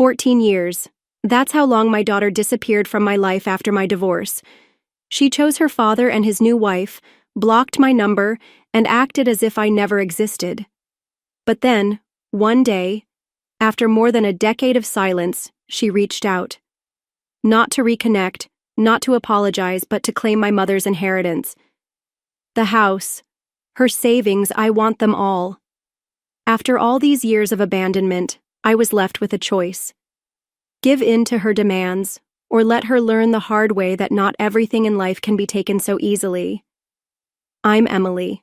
14 years. That's how long my daughter disappeared from my life after my divorce. She chose her father and his new wife, blocked my number, and acted as if I never existed. But then, one day, after more than a decade of silence, she reached out. Not to reconnect, not to apologize, but to claim my mother's inheritance. The house, her savings, I want them all. After all these years of abandonment, I was left with a choice. Give in to her demands, or let her learn the hard way that not everything in life can be taken so easily. I'm Emily.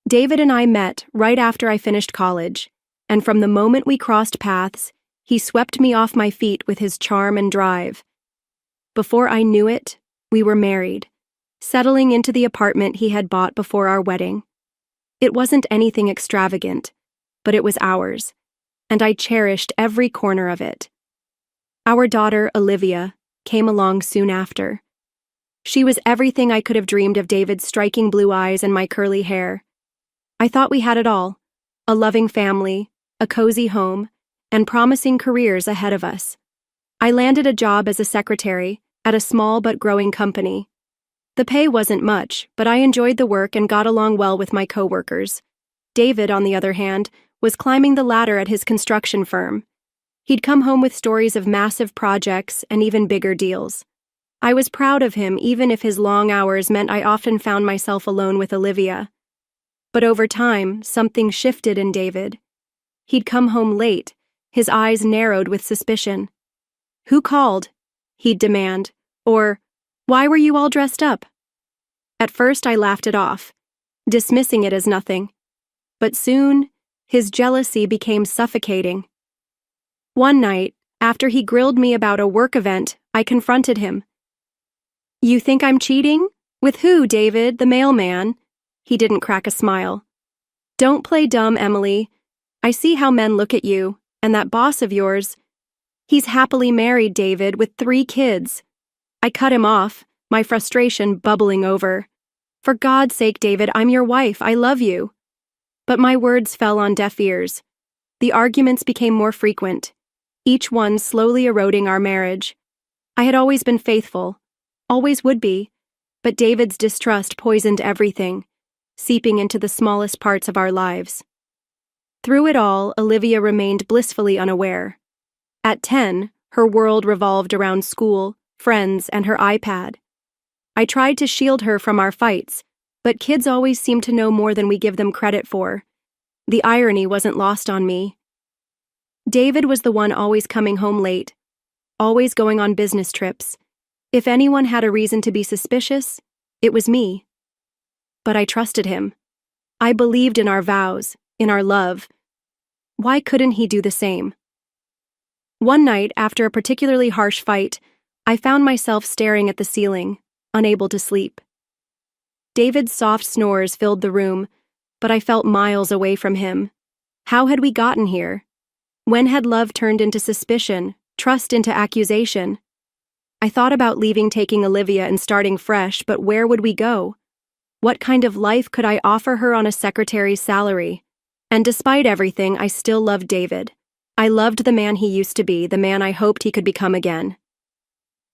David and I met right after I finished college, and from the moment we crossed paths, he swept me off my feet with his charm and drive. Before I knew it, we were married, settling into the apartment he had bought before our wedding. It wasn't anything extravagant, but it was ours, and I cherished every corner of it. Our daughter, Olivia, came along soon after. She was everything I could have dreamed of: David's striking blue eyes and my curly hair. I thought we had it all: a loving family, a cozy home, and promising careers ahead of us. I landed a job as a secretary at a small but growing company. The pay wasn't much, but I enjoyed the work and got along well with my coworkers. David, on the other hand, was climbing the ladder at his construction firm. He'd come home with stories of massive projects and even bigger deals. I was proud of him, even if his long hours meant I often found myself alone with Olivia. But over time, something shifted in David. He'd come home late, his eyes narrowed with suspicion. "Who called?" he'd demand, or, "Why were you all dressed up?" At first I laughed it off, dismissing it as nothing. But soon, his jealousy became suffocating. One night, after he grilled me about a work event, I confronted him. "You think I'm cheating? With who, David, the mailman?" He didn't crack a smile. "Don't play dumb, Emily. I see how men look at you, and that boss of yours. He's happily married, David, with 3 kids. I cut him off, my frustration bubbling over. "For God's sake, David, I'm your wife. I love you." But my words fell on deaf ears. The arguments became more frequent, each one slowly eroding our marriage. I had always been faithful, always would be, but David's distrust poisoned everything, seeping into the smallest parts of our lives. Through it all, Olivia remained blissfully unaware. At 10, her world revolved around school, friends, and her iPad. I tried to shield her from our fights, but kids always seem to know more than we give them credit for. The irony wasn't lost on me. David was the one always coming home late, always going on business trips. If anyone had a reason to be suspicious, it was me. But I trusted him. I believed in our vows, in our love. Why couldn't he do the same? One night, after a particularly harsh fight, I found myself staring at the ceiling, unable to sleep. David's soft snores filled the room, but I felt miles away from him. How had we gotten here? When had love turned into suspicion, trust into accusation? I thought about leaving, taking Olivia, and starting fresh, but where would we go? What kind of life could I offer her on a secretary's salary? And despite everything, I still loved David. I loved the man he used to be, the man I hoped he could become again.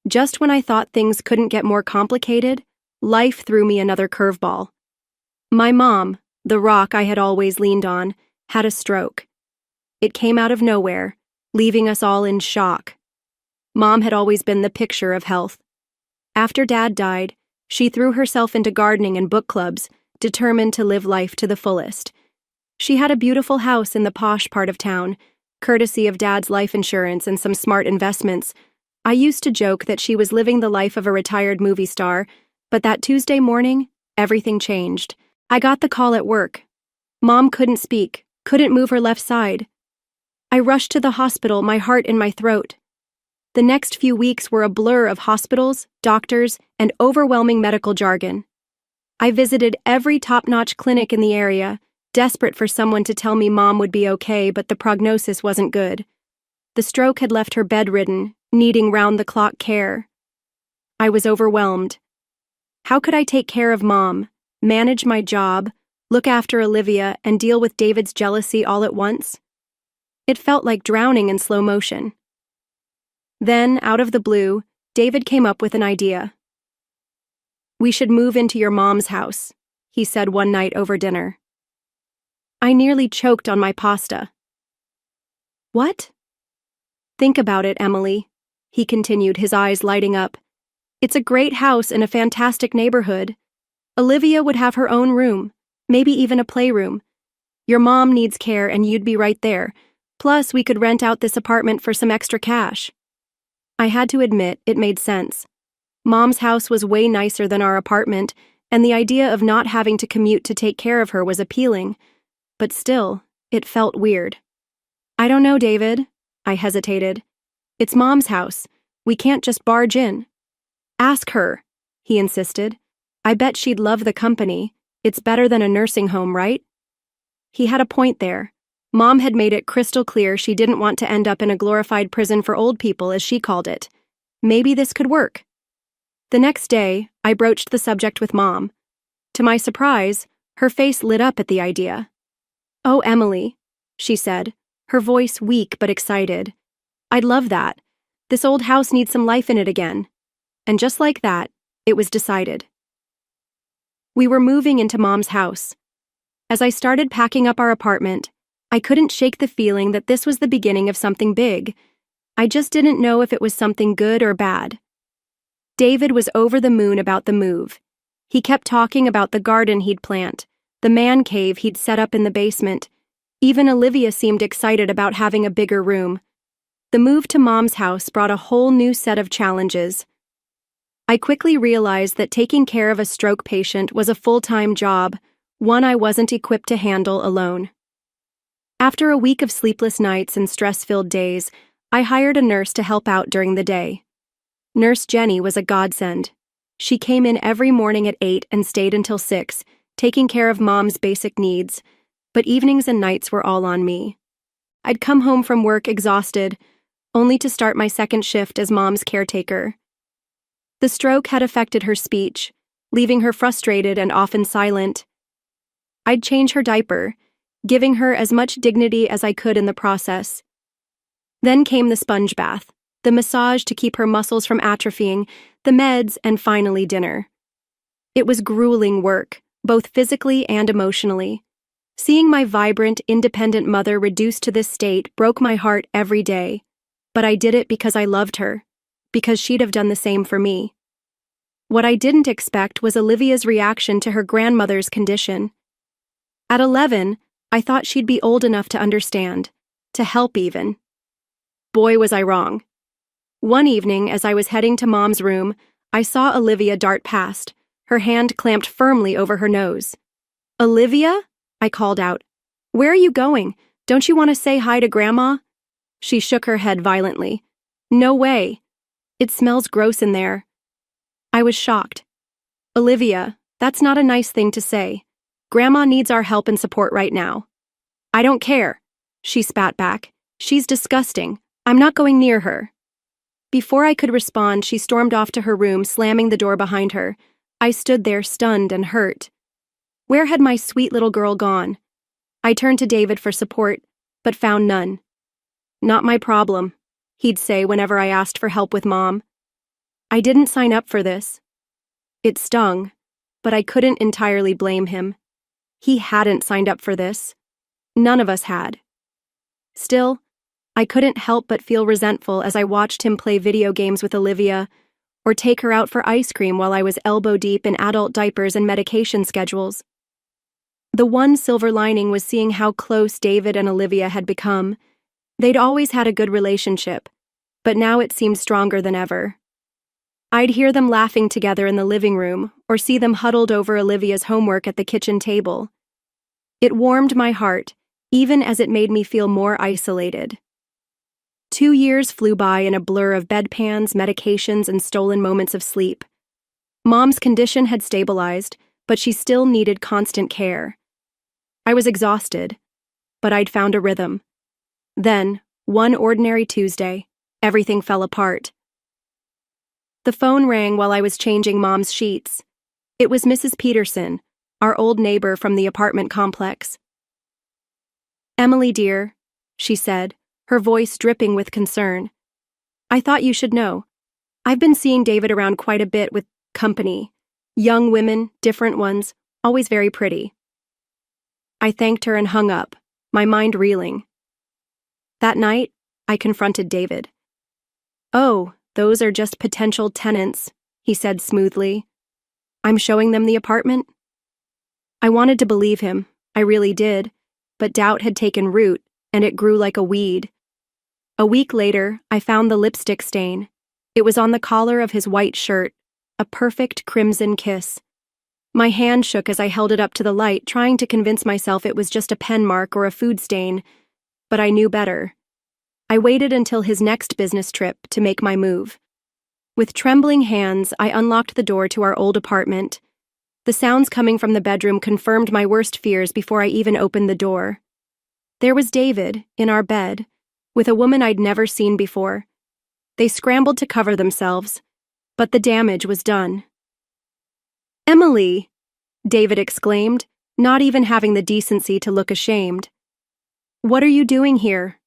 Just when I thought things couldn't get more complicated, life threw me another curveball. My mom, the rock I had always leaned on, had a stroke. It came out of nowhere, leaving us all in shock. Mom had always been the picture of health. After Dad died, she threw herself into gardening and book clubs, determined to live life to the fullest. She had a beautiful house in the posh part of town, courtesy of Dad's life insurance and some smart investments. I used to joke that she was living the life of a retired movie star, but that Tuesday morning, everything changed. I got the call at work. Mom couldn't speak, couldn't move her left side. I rushed to the hospital, my heart in my throat. The next few weeks were a blur of hospitals, doctors, and overwhelming medical jargon. I visited every top-notch clinic in the area, desperate for someone to tell me Mom would be okay, but the prognosis wasn't good. The stroke had left her bedridden, needing round-the-clock care. I was overwhelmed. How could I take care of Mom, manage my job, look after Olivia, and deal with David's jealousy all at once? It felt like drowning in slow motion. Then, out of the blue, David came up with an idea. "We should move into your mom's house," he said one night over dinner. I nearly choked on my pasta. "What?" "Think about it, Emily," he continued, his eyes lighting up. "It's a great house in a fantastic neighborhood. Olivia would have her own room, maybe even a playroom. Your mom needs care and you'd be right there. Plus, we could rent out this apartment for some extra cash." I had to admit it made sense. Mom's house was way nicer than our apartment, and the idea of not having to commute to take care of her was appealing. But still, it felt weird. "I don't know, David," I hesitated. "It's Mom's house. We can't just barge in." "Ask her," he insisted. "I bet she'd love the company. It's better than a nursing home, right?" He had a point there. Mom had made it crystal clear she didn't want to end up in a glorified prison for old people, as she called it. Maybe this could work. The next day, I broached the subject with Mom. To my surprise, her face lit up at the idea. "Oh, Emily," she said, her voice weak but excited. "I'd love that. This old house needs some life in it again." And just like that, it was decided. We were moving into Mom's house. As I started packing up our apartment, I couldn't shake the feeling that this was the beginning of something big. I just didn't know if it was something good or bad. David was over the moon about the move. He kept talking about the garden he'd plant, the man cave he'd set up in the basement. Even Olivia seemed excited about having a bigger room. The move to Mom's house brought a whole new set of challenges. I quickly realized that taking care of a stroke patient was a full-time job, one I wasn't equipped to handle alone. After a week of sleepless nights and stress-filled days, I hired a nurse to help out during the day. Nurse Jenny was a godsend. She came in every morning at 8 and stayed until 6, taking care of Mom's basic needs, but evenings and nights were all on me. I'd come home from work exhausted, only to start my second shift as Mom's caretaker. The stroke had affected her speech, leaving her frustrated and often silent. I'd change her diaper, giving her as much dignity as I could in the process. Then came the sponge bath, the massage to keep her muscles from atrophying, the meds, and finally dinner. It was grueling work, both physically and emotionally. Seeing my vibrant, independent mother reduced to this state broke my heart every day. But I did it because I loved her, because she'd have done the same for me. What I didn't expect was Olivia's reaction to her grandmother's condition. At 11, I thought she'd be old enough to understand, to help even. Boy, was I wrong. One evening, as I was heading to Mom's room, I saw Olivia dart past, her hand clamped firmly over her nose. "Olivia?" I called out. "Where are you going? Don't you want to say hi to Grandma?" She shook her head violently. "No way. It smells gross in there." I was shocked. "Olivia, that's not a nice thing to say. Grandma needs our help and support right now." "I don't care," she spat back. "She's disgusting. I'm not going near her." Before I could respond, she stormed off to her room, slamming the door behind her. I stood there stunned and hurt. Where had my sweet little girl gone? I turned to David for support, but found none. "Not my problem," he'd say whenever I asked for help with Mom. I didn't sign up for this. It stung, but I couldn't entirely blame him. He hadn't signed up for this. None of us had. Still, I couldn't help but feel resentful as I watched him play video games with Olivia, or take her out for ice cream while I was elbow-deep in adult diapers and medication schedules. The one silver lining was seeing how close David and Olivia had become. They'd always had a good relationship, but now it seemed stronger than ever. I'd hear them laughing together in the living room, or see them huddled over Olivia's homework at the kitchen table. It warmed my heart, even as it made me feel more isolated. 2 years flew by in a blur of bedpans, medications, and stolen moments of sleep. Mom's condition had stabilized, but she still needed constant care. I was exhausted, but I'd found a rhythm. Then, one ordinary Tuesday, everything fell apart. The phone rang while I was changing Mom's sheets. It was Mrs. Peterson, our old neighbor from the apartment complex. "Emily, dear," she said, her voice dripping with concern. "I thought you should know. I've been seeing David around quite a bit with company. Young women, different ones, always very pretty." I thanked her and hung up, my mind reeling. That night, I confronted David. "Oh, those are just potential tenants," he said smoothly. "I'm showing them the apartment?" I wanted to believe him, I really did, but doubt had taken root, and it grew like a weed. A week later, I found the lipstick stain. It was on the collar of his white shirt, a perfect crimson kiss. My hand shook as I held it up to the light, trying to convince myself it was just a pen mark or a food stain, but I knew better. I waited until his next business trip to make my move. With trembling hands, I unlocked the door to our old apartment. The sounds coming from the bedroom confirmed my worst fears before I even opened the door. There was David, in our bed, with a woman I'd never seen before. They scrambled to cover themselves, but the damage was done. "Emily!" David exclaimed, not even having the decency to look ashamed. "What are you doing here?"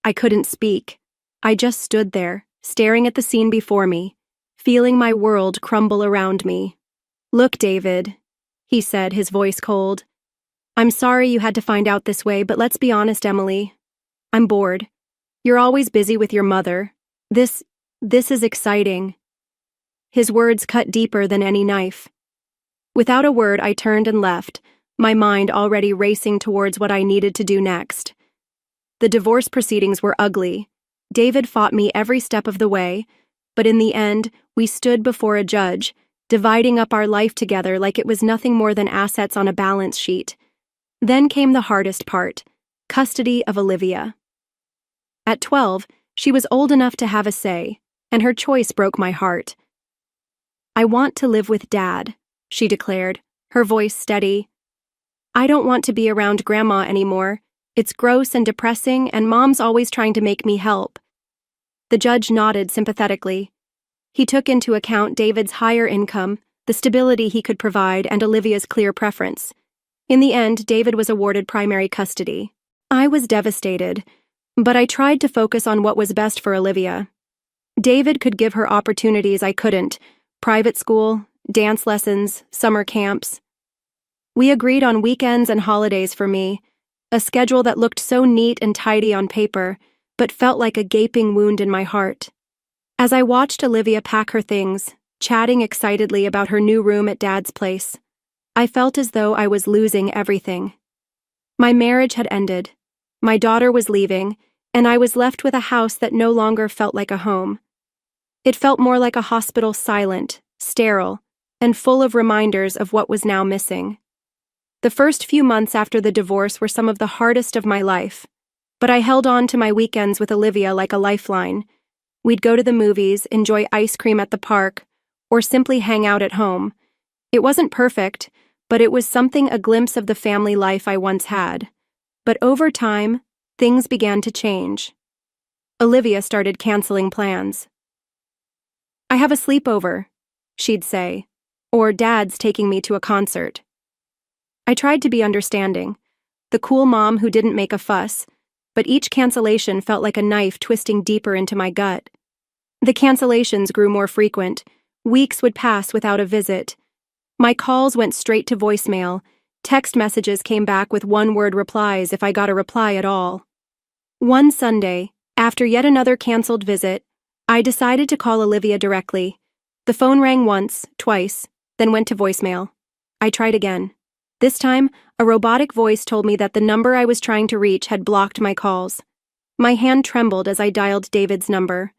I couldn't speak. I just stood there, staring at the scene before me, feeling my world crumble around me. "Look, David," he said, his voice cold. "I'm sorry you had to find out this way, but let's be honest, Emily. I'm bored. You're always busy with your mother. This is exciting." His words cut deeper than any knife. Without a word, I turned and left, my mind already racing towards what I needed to do next. The divorce proceedings were ugly. David fought me every step of the way, but in the end, we stood before a judge, dividing up our life together like it was nothing more than assets on a balance sheet. Then came the hardest part, custody of Olivia. At 12, she was old enough to have a say, and her choice broke my heart. "I want to live with Dad," she declared, her voice steady. "I don't want to be around Grandma anymore. It's gross and depressing, and Mom's always trying to make me help." The judge nodded sympathetically. He took into account David's higher income, the stability he could provide, and Olivia's clear preference. In the end, David was awarded primary custody. I was devastated, but I tried to focus on what was best for Olivia. David could give her opportunities I couldn't: private school, dance lessons, summer camps. We agreed on weekends and holidays for me, a schedule that looked so neat and tidy on paper, but felt like a gaping wound in my heart. As I watched Olivia pack her things, chatting excitedly about her new room at Dad's place, I felt as though I was losing everything. My marriage had ended, my daughter was leaving, and I was left with a house that no longer felt like a home. It felt more like a hospital, silent, sterile, and full of reminders of what was now missing. The first few months after the divorce were some of the hardest of my life, but I held on to my weekends with Olivia like a lifeline. We'd go to the movies, enjoy ice cream at the park, or simply hang out at home. It wasn't perfect, but it was something, a glimpse of the family life I once had. But over time, things began to change. Olivia started canceling plans. "I have a sleepover," she'd say, or "Dad's taking me to a concert." I tried to be understanding, the cool mom who didn't make a fuss, but each cancellation felt like a knife twisting deeper into my gut. The cancellations grew more frequent. Weeks would pass without a visit. My calls went straight to voicemail. Text messages came back with one-word replies if I got a reply at all. One Sunday, after yet another canceled visit, I decided to call Olivia directly. The phone rang once, twice, then went to voicemail. I tried again. This time, a robotic voice told me that the number I was trying to reach had blocked my calls. My hand trembled as I dialed David's number.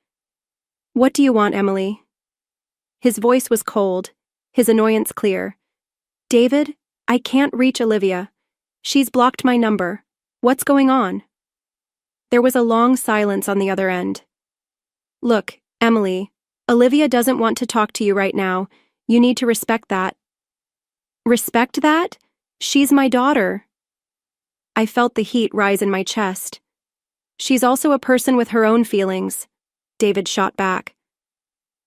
"What do you want, Emily?" His voice was cold, his annoyance clear. "David, I can't reach Olivia. She's blocked my number. What's going on?" There was a long silence on the other end. "Look, Emily, Olivia doesn't want to talk to you right now. You need to respect that." "Respect that? She's my daughter." I felt the heat rise in my chest. "She's also a person with her own feelings," David shot back.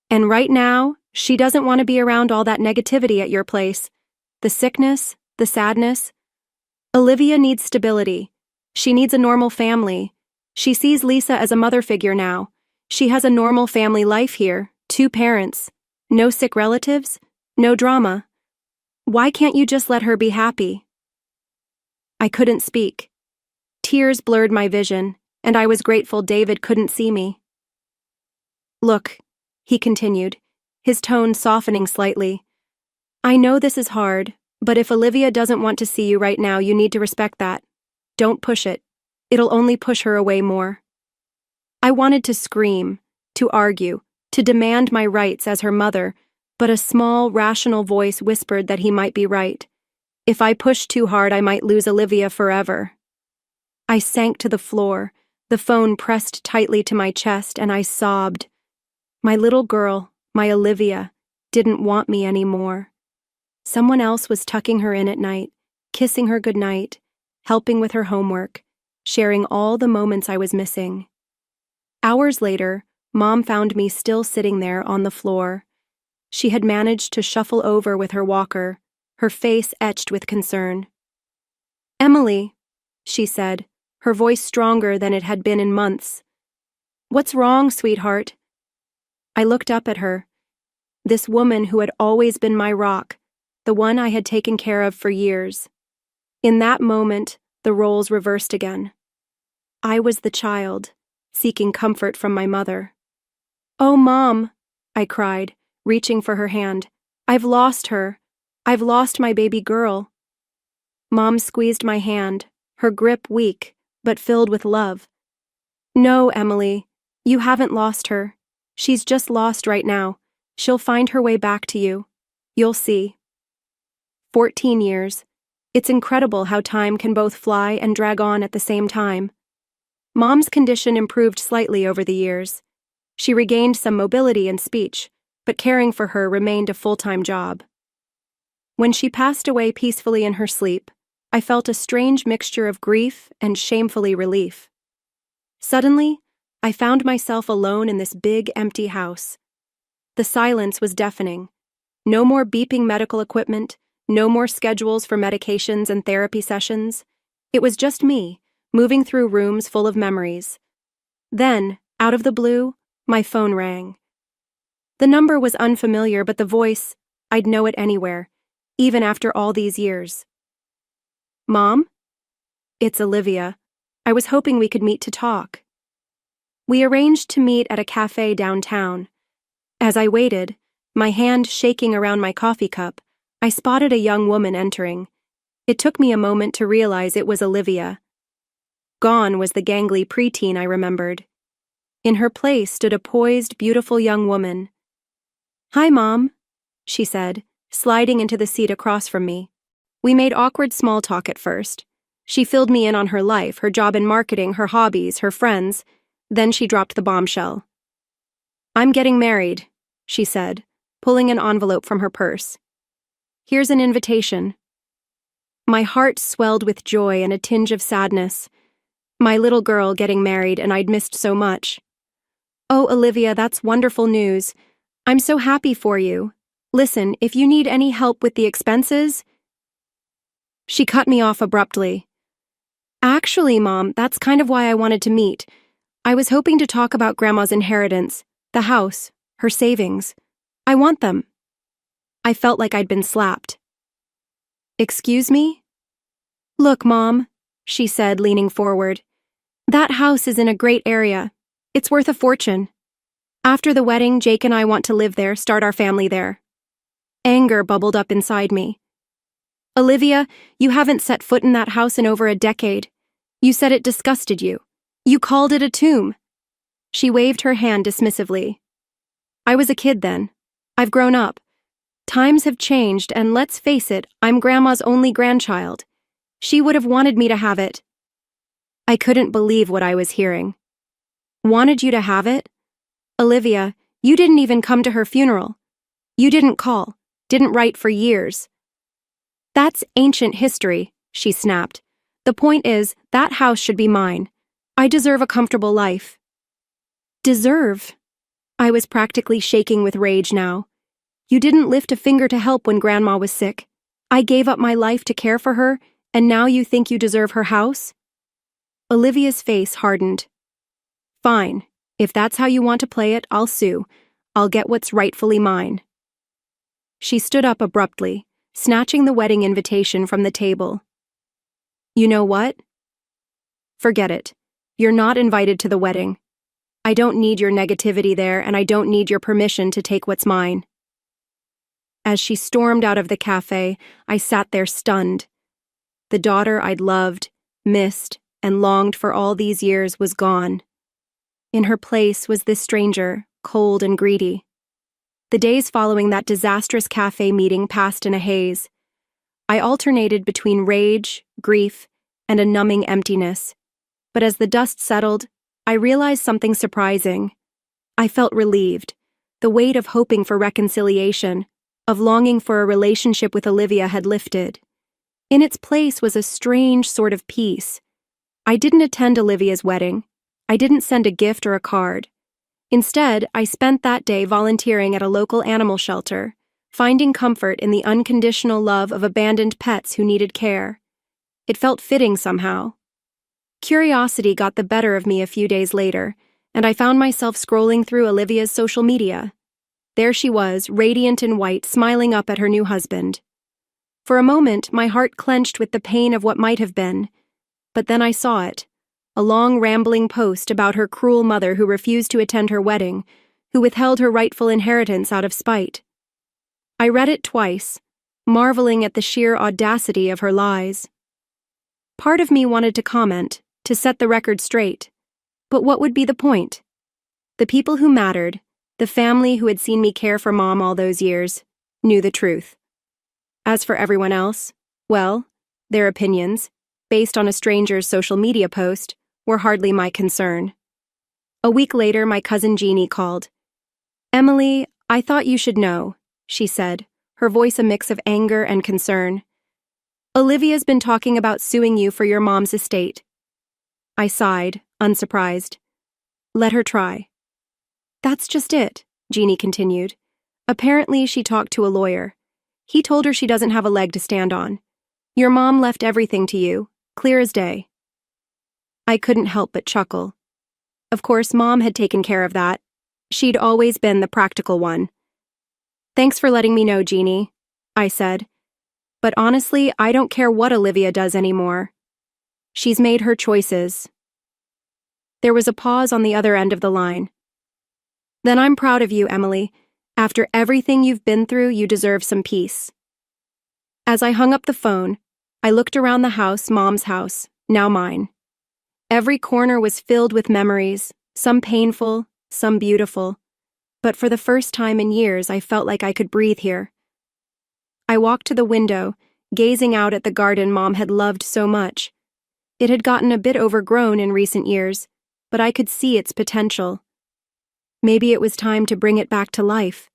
"And right now, she doesn't want to be around all that negativity at your place. The sickness, the sadness. Olivia needs stability. She needs a normal family. She sees Lisa as a mother figure now. She has a normal family life here, 2 parents, no sick relatives, no drama. Why can't you just let her be happy? I couldn't speak. Tears blurred my vision, and I was grateful David couldn't see me. Look, he continued, his tone softening slightly. I know this is hard, but if Olivia doesn't want to see you right now, you need to respect that. Don't push it. It'll only push her away more. I wanted to scream, to argue, to demand my rights as her mother, but a small, rational voice whispered that he might be right. If I pushed too hard, I might lose Olivia forever. I sank to the floor, the phone pressed tightly to my chest, and I sobbed. My little girl, my Olivia, didn't want me anymore. Someone else was tucking her in at night, kissing her goodnight, helping with her homework, sharing all the moments I was missing. Hours later, Mom found me still sitting there on the floor. She had managed to shuffle over with her walker, her face etched with concern. Emily, she said, her voice stronger than it had been in months. What's wrong, sweetheart? I looked up at her. This woman who had always been my rock, the one I had taken care of for years. In that moment, the roles reversed again. I was the child, seeking comfort from my mother. Oh, Mom, I cried, reaching for her hand. I've lost her. I've lost my baby girl. Mom squeezed my hand, her grip weak, but filled with love. No, Emily, you haven't lost her. She's just lost right now. She'll find her way back to you. You'll see. 14 years. It's incredible how time can both fly and drag on at the same time. Mom's condition improved slightly over the years. She regained some mobility and speech, but caring for her remained a full-time job. When she passed away peacefully in her sleep, I felt a strange mixture of grief and shamefully relief. Suddenly, I found myself alone in this big, empty house. The silence was deafening. No more beeping medical equipment, no more schedules for medications and therapy sessions. It was just me, moving through rooms full of memories. Then, out of the blue, my phone rang. The number was unfamiliar, but the voice, I'd know it anywhere, even after all these years. Mom? It's Olivia. I was hoping we could meet to talk. We arranged to meet at a cafe downtown. As I waited, my hand shaking around my coffee cup, I spotted a young woman entering. It took me a moment to realize it was Olivia. Gone was the gangly preteen I remembered. In her place stood a poised, beautiful young woman. Hi, Mom, she said, sliding into the seat across from me. We made awkward small talk at first. She filled me in on her life, her job in marketing, her hobbies, her friends. Then she dropped the bombshell. I'm getting married, she said, pulling an envelope from her purse. Here's an invitation. My heart swelled with joy and a tinge of sadness. My little girl getting married, and I'd missed so much. Oh, Olivia, that's wonderful news. I'm so happy for you. Listen, if you need any help with the expenses... She cut me off abruptly. Actually, Mom, that's kind of why I wanted to meet. I was hoping to talk about Grandma's inheritance, the house, her savings. I want them. I felt like I'd been slapped. Excuse me? Look, Mom, she said, leaning forward. That house is in a great area. It's worth a fortune. After the wedding, Jake and I want to live there, start our family there. Anger bubbled up inside me. Olivia, you haven't set foot in that house in over a decade. You said it disgusted you. You called it a tomb. She waved her hand dismissively. I was a kid then. I've grown up. Times have changed, and let's face it, I'm Grandma's only grandchild. She would have wanted me to have it. I couldn't believe what I was hearing. Wanted you to have it? Olivia, you didn't even come to her funeral. You didn't call, didn't write for years. That's ancient history, she snapped. The point is, that house should be mine. I deserve a comfortable life. Deserve? I was practically shaking with rage now. You didn't lift a finger to help when Grandma was sick. I gave up my life to care for her, and now you think you deserve her house? Olivia's face hardened. Fine. If that's how you want to play it, I'll sue. I'll get what's rightfully mine. She stood up abruptly, snatching the wedding invitation from the table. You know what? Forget it. You're not invited to the wedding. I don't need your negativity there, and I don't need your permission to take what's mine. As she stormed out of the cafe, I sat there stunned. The daughter I'd loved, missed, and longed for all these years was gone. In her place was this stranger, cold and greedy. The days following that disastrous cafe meeting passed in a haze. I alternated between rage, grief, and a numbing emptiness. But as the dust settled, I realized something surprising. I felt relieved. The weight of hoping for reconciliation, of longing for a relationship with Olivia had lifted. In its place was a strange sort of peace. I didn't attend Olivia's wedding. I didn't send a gift or a card. Instead, I spent that day volunteering at a local animal shelter, finding comfort in the unconditional love of abandoned pets who needed care. It felt fitting somehow. Curiosity got the better of me a few days later, and I found myself scrolling through Olivia's social media. There she was, radiant in white, smiling up at her new husband. For a moment, my heart clenched with the pain of what might have been. But then I saw it. A long, rambling post about her cruel mother who refused to attend her wedding, who withheld her rightful inheritance out of spite. I read it twice, marveling at the sheer audacity of her lies. Part of me wanted to comment, to set the record straight. But what would be the point? The people who mattered, the family who had seen me care for Mom all those years, knew the truth. As for everyone else, well, their opinions, based on a stranger's social media post, were hardly my concern. A week later, my cousin Jeannie called. "Emily, I thought you should know," she said, her voice a mix of anger and concern. "Olivia's been talking about suing you for your mom's estate." I sighed, unsurprised. "Let her try." "That's just it," Jeannie continued. "Apparently she talked to a lawyer. He told her she doesn't have a leg to stand on. Your mom left everything to you, clear as day." I couldn't help but chuckle. Of course, Mom had taken care of that. She'd always been the practical one. "Thanks for letting me know, Jeannie," I said. "But honestly, I don't care what Olivia does anymore. She's made her choices." There was a pause on the other end of the line. "Then I'm proud of you, Emily. After everything you've been through, you deserve some peace." As I hung up the phone, I looked around the house, Mom's house, now mine. Every corner was filled with memories, some painful, some beautiful. But for the first time in years, I felt like I could breathe here. I walked to the window, gazing out at the garden Mom had loved so much. It had gotten a bit overgrown in recent years, but I could see its potential. Maybe it was time to bring it back to life.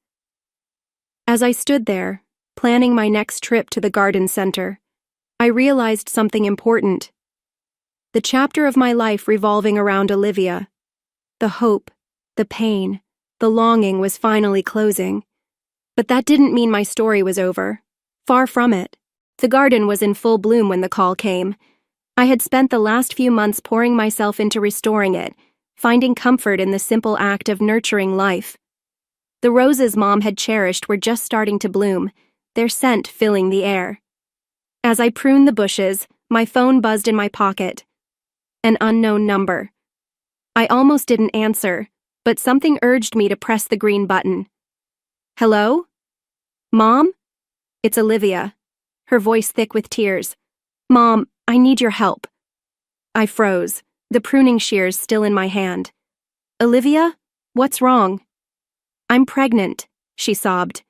As I stood there, planning my next trip to the garden center, I realized something important. The chapter of my life revolving around Olivia, the hope, the pain, the longing was finally closing. But that didn't mean my story was over. Far from it. The garden was in full bloom when the call came. I had spent the last few months pouring myself into restoring it, finding comfort in the simple act of nurturing life. The roses Mom had cherished were just starting to bloom, their scent filling the air. As I pruned the bushes, my phone buzzed in my pocket. An unknown number. I almost didn't answer, but something urged me to press the green button. "Hello? Mom? It's Olivia," her voice thick with tears. "Mom, I need your help." I froze, the pruning shears still in my hand. "Olivia? What's wrong?" "I'm pregnant," she sobbed.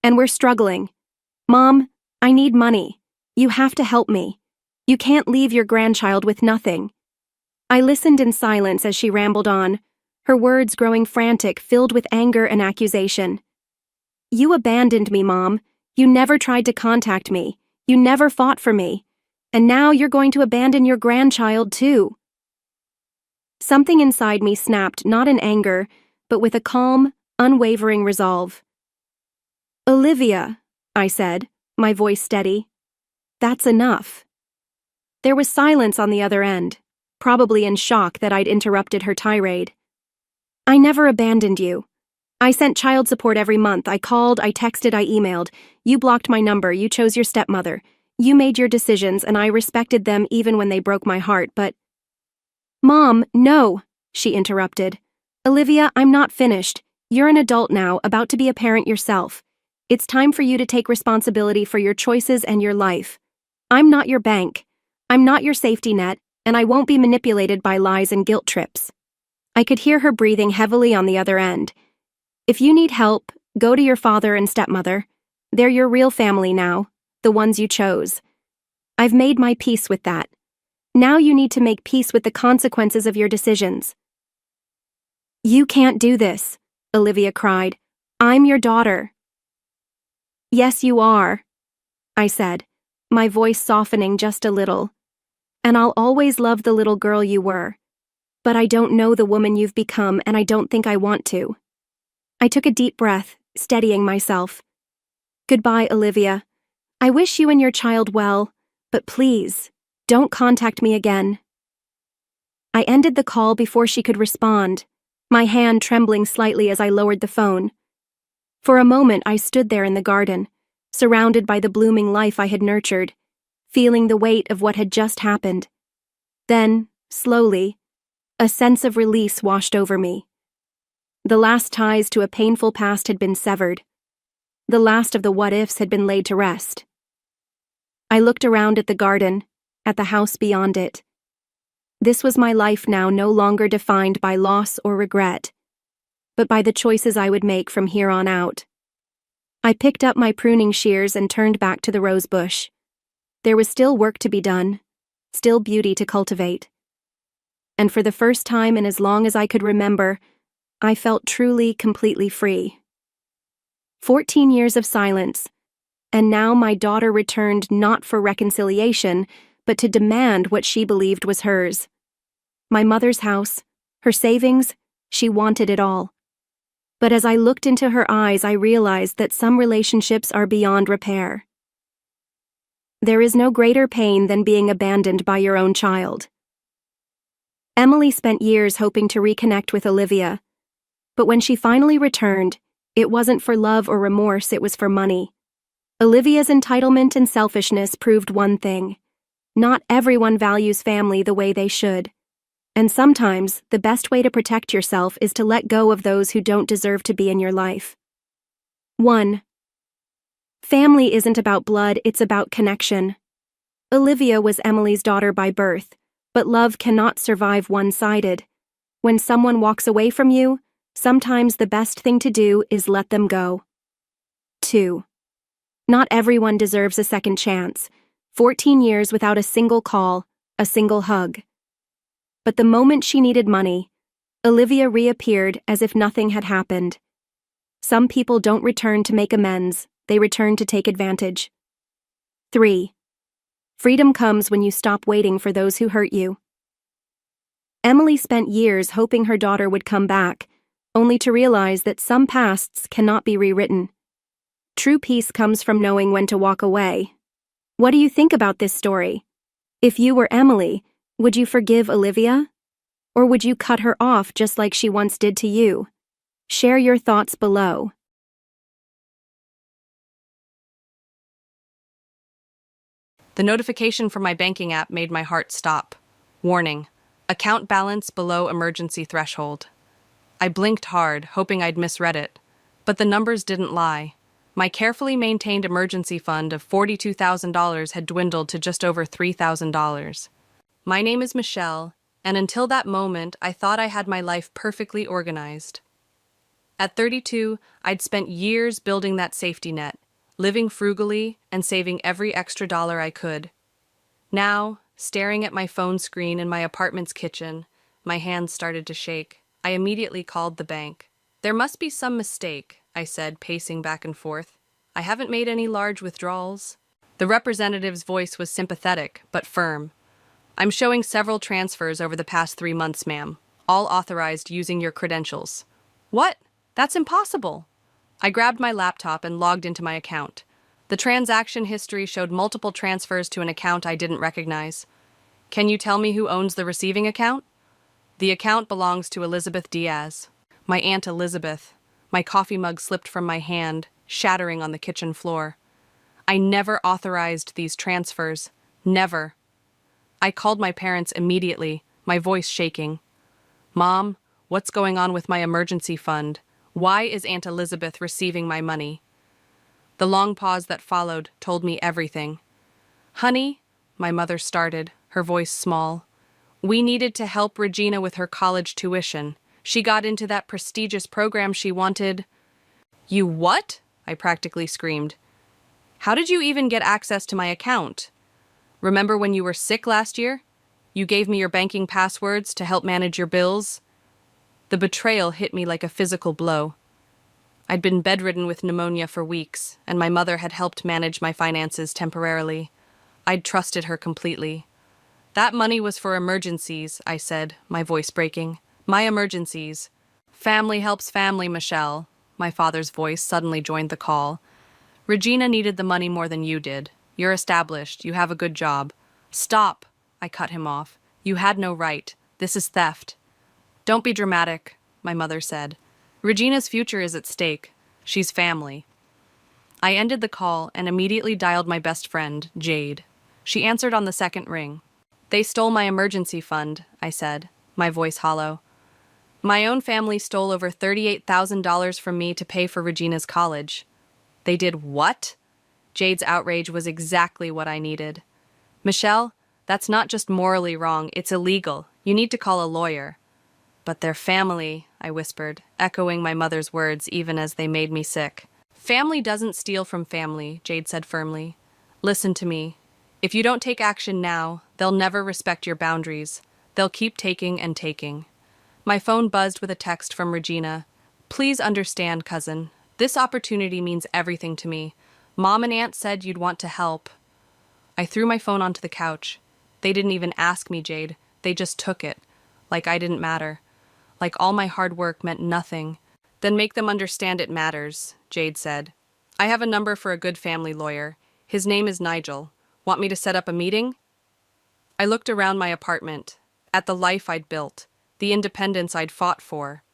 "And we're struggling. Mom, I need money. You have to help me. You can't leave your grandchild with nothing." I listened in silence as she rambled on, her words growing frantic, filled with anger and accusation. "You abandoned me, Mom. You never tried to contact me. You never fought for me. And now you're going to abandon your grandchild, too." Something inside me snapped, not in anger, but with a calm, unwavering resolve. "Olivia," I said, my voice steady. "That's enough." There was silence on the other end, probably in shock that I'd interrupted her tirade. I never abandoned you. I sent child support every month. I called, I texted, I emailed. You blocked my number, you chose your stepmother. You made your decisions, and I respected them even when they broke my heart, but— Mom, no, she interrupted. Olivia, I'm not finished. You're an adult now, about to be a parent yourself. It's time for you to take responsibility for your choices and your life. I'm not your bank. I'm not your safety net, and I won't be manipulated by lies and guilt trips. I could hear her breathing heavily on the other end. If you need help, go to your father and stepmother. They're your real family now, the ones you chose. I've made my peace with that. Now you need to make peace with the consequences of your decisions. You can't do this, Olivia cried. I'm your daughter. Yes, you are, I said, my voice softening just a little. And I'll always love the little girl you were. But I don't know the woman you've become, and I don't think I want to. I took a deep breath, steadying myself. Goodbye, Olivia. I wish you and your child well, but please, don't contact me again. I ended the call before she could respond, my hand trembling slightly as I lowered the phone. For a moment I stood there in the garden, surrounded by the blooming life I had nurtured, feeling the weight of what had just happened. Then, slowly, a sense of release washed over me. The last ties to a painful past had been severed. The last of the what-ifs had been laid to rest. I looked around at the garden, at the house beyond it. This was my life now, no longer defined by loss or regret, but by the choices I would make from here on out. I picked up my pruning shears and turned back to the rose bush. There was still work to be done, still beauty to cultivate. And for the first time in as long as I could remember, I felt truly, completely free. 14 years of silence, and now my daughter returned not for reconciliation, but to demand what she believed was hers. My mother's house, her savings, she wanted it all. But as I looked into her eyes, I realized that some relationships are beyond repair. There is no greater pain than being abandoned by your own child. Emily spent years hoping to reconnect with Olivia, but when she finally returned, it wasn't for love or remorse, it was for money. Olivia's entitlement and selfishness proved one thing: not everyone values family the way they should. And sometimes, the best way to protect yourself is to let go of those who don't deserve to be in your life. 1. Family isn't about blood, it's about connection. Olivia was Emily's daughter by birth, but love cannot survive one-sided. When someone walks away from you, sometimes the best thing to do is let them go. 2. Not everyone deserves a second chance. 14 years without a single call, a single hug. But the moment she needed money, Olivia reappeared as if nothing had happened. Some people don't return to make amends, they return to take advantage. 3. Freedom comes when you stop waiting for those who hurt you. Emily spent years hoping her daughter would come back, only to realize that some pasts cannot be rewritten. True peace comes from knowing when to walk away. What do you think about this story? If you were Emily, would you forgive Olivia? Or would you cut her off just like she once did to you? Share your thoughts below. The notification from my banking app made my heart stop. Warning: account balance below emergency threshold. I blinked hard, hoping I'd misread it. But the numbers didn't lie. My carefully maintained emergency fund of $42,000 had dwindled to just over $3,000. My name is Michelle, and until that moment, I thought I had my life perfectly organized. At 32, I'd spent years building that safety net, living frugally and saving every extra dollar I could. Now, staring at my phone screen in my apartment's kitchen, my hands started to shake. I immediately called the bank. There must be some mistake, I said, pacing back and forth. I haven't made any large withdrawals. The representative's voice was sympathetic, but firm. I'm showing several transfers over the past 3 months, ma'am, all authorized using your credentials. What? That's impossible. I grabbed my laptop and logged into my account. The transaction history showed multiple transfers to an account I didn't recognize. Can you tell me who owns the receiving account? The account belongs to Elizabeth Diaz. My Aunt Elizabeth. My coffee mug slipped from my hand, shattering on the kitchen floor. I never authorized these transfers. Never. I called my parents immediately, my voice shaking. Mom, what's going on with my emergency fund? Why is Aunt Elizabeth receiving my money? The long pause that followed told me everything. Honey, my mother started, her voice small. We needed to help Regina with her college tuition. She got into that prestigious program she wanted. You what? I practically screamed. How did you even get access to my account? Remember when you were sick last year? You gave me your banking passwords to help manage your bills? The betrayal hit me like a physical blow. I'd been bedridden with pneumonia for weeks, and my mother had helped manage my finances temporarily. I'd trusted her completely. That money was for emergencies, I said, my voice breaking. My emergencies. Family helps family, Michelle. My father's voice suddenly joined the call. Regina needed the money more than you did. You're established. You have a good job. Stop, I cut him off. You had no right. This is theft. Don't be dramatic, my mother said. Regina's future is at stake. She's family. I ended the call and immediately dialed my best friend, Jade. She answered on the second ring. They stole my emergency fund, I said, my voice hollow. My own family stole over $38,000 from me to pay for Regina's college. They did what? Jade's outrage was exactly what I needed. Michelle, that's not just morally wrong, it's illegal. You need to call a lawyer. But they're family, I whispered, echoing my mother's words even as they made me sick. Family doesn't steal from family, Jade said firmly. Listen to me. If you don't take action now, they'll never respect your boundaries. They'll keep taking and taking. My phone buzzed with a text from Regina. Please understand, cousin. This opportunity means everything to me. Mom and Aunt said you'd want to help. I threw my phone onto the couch. They didn't even ask me, Jade. They just took it. Like I didn't matter. Like all my hard work meant nothing. Then make them understand it matters, Jade said. I have a number for a good family lawyer. His name is Nigel. Want me to set up a meeting? I looked around my apartment, at the life I'd built, the independence I'd fought for.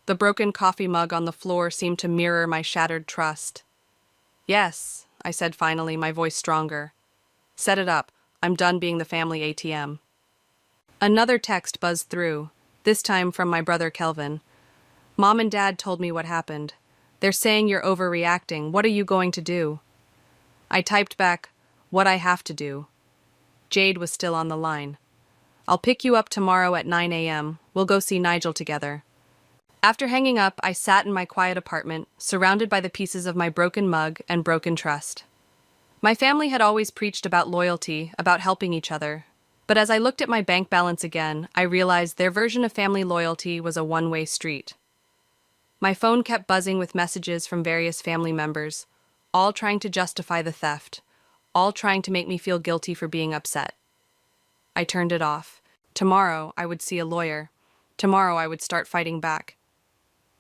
The broken coffee mug on the floor seemed to mirror my shattered trust. Yes, I said finally, my voice stronger. Set it up. I'm done being the family ATM. Another text buzzed through, this time from my brother Kelvin. Mom and Dad told me what happened. They're saying you're overreacting. What are you going to do? I typed back, what I have to do. Jade was still on the line. I'll pick you up tomorrow at 9 a.m. We'll go see Nigel together. After hanging up, I sat in my quiet apartment, surrounded by the pieces of my broken mug and broken trust. My family had always preached about loyalty, about helping each other. But as I looked at my bank balance again, I realized their version of family loyalty was a one-way street. My phone kept buzzing with messages from various family members, all trying to justify the theft, all trying to make me feel guilty for being upset. I turned it off. Tomorrow, I would see a lawyer. Tomorrow, I would start fighting back.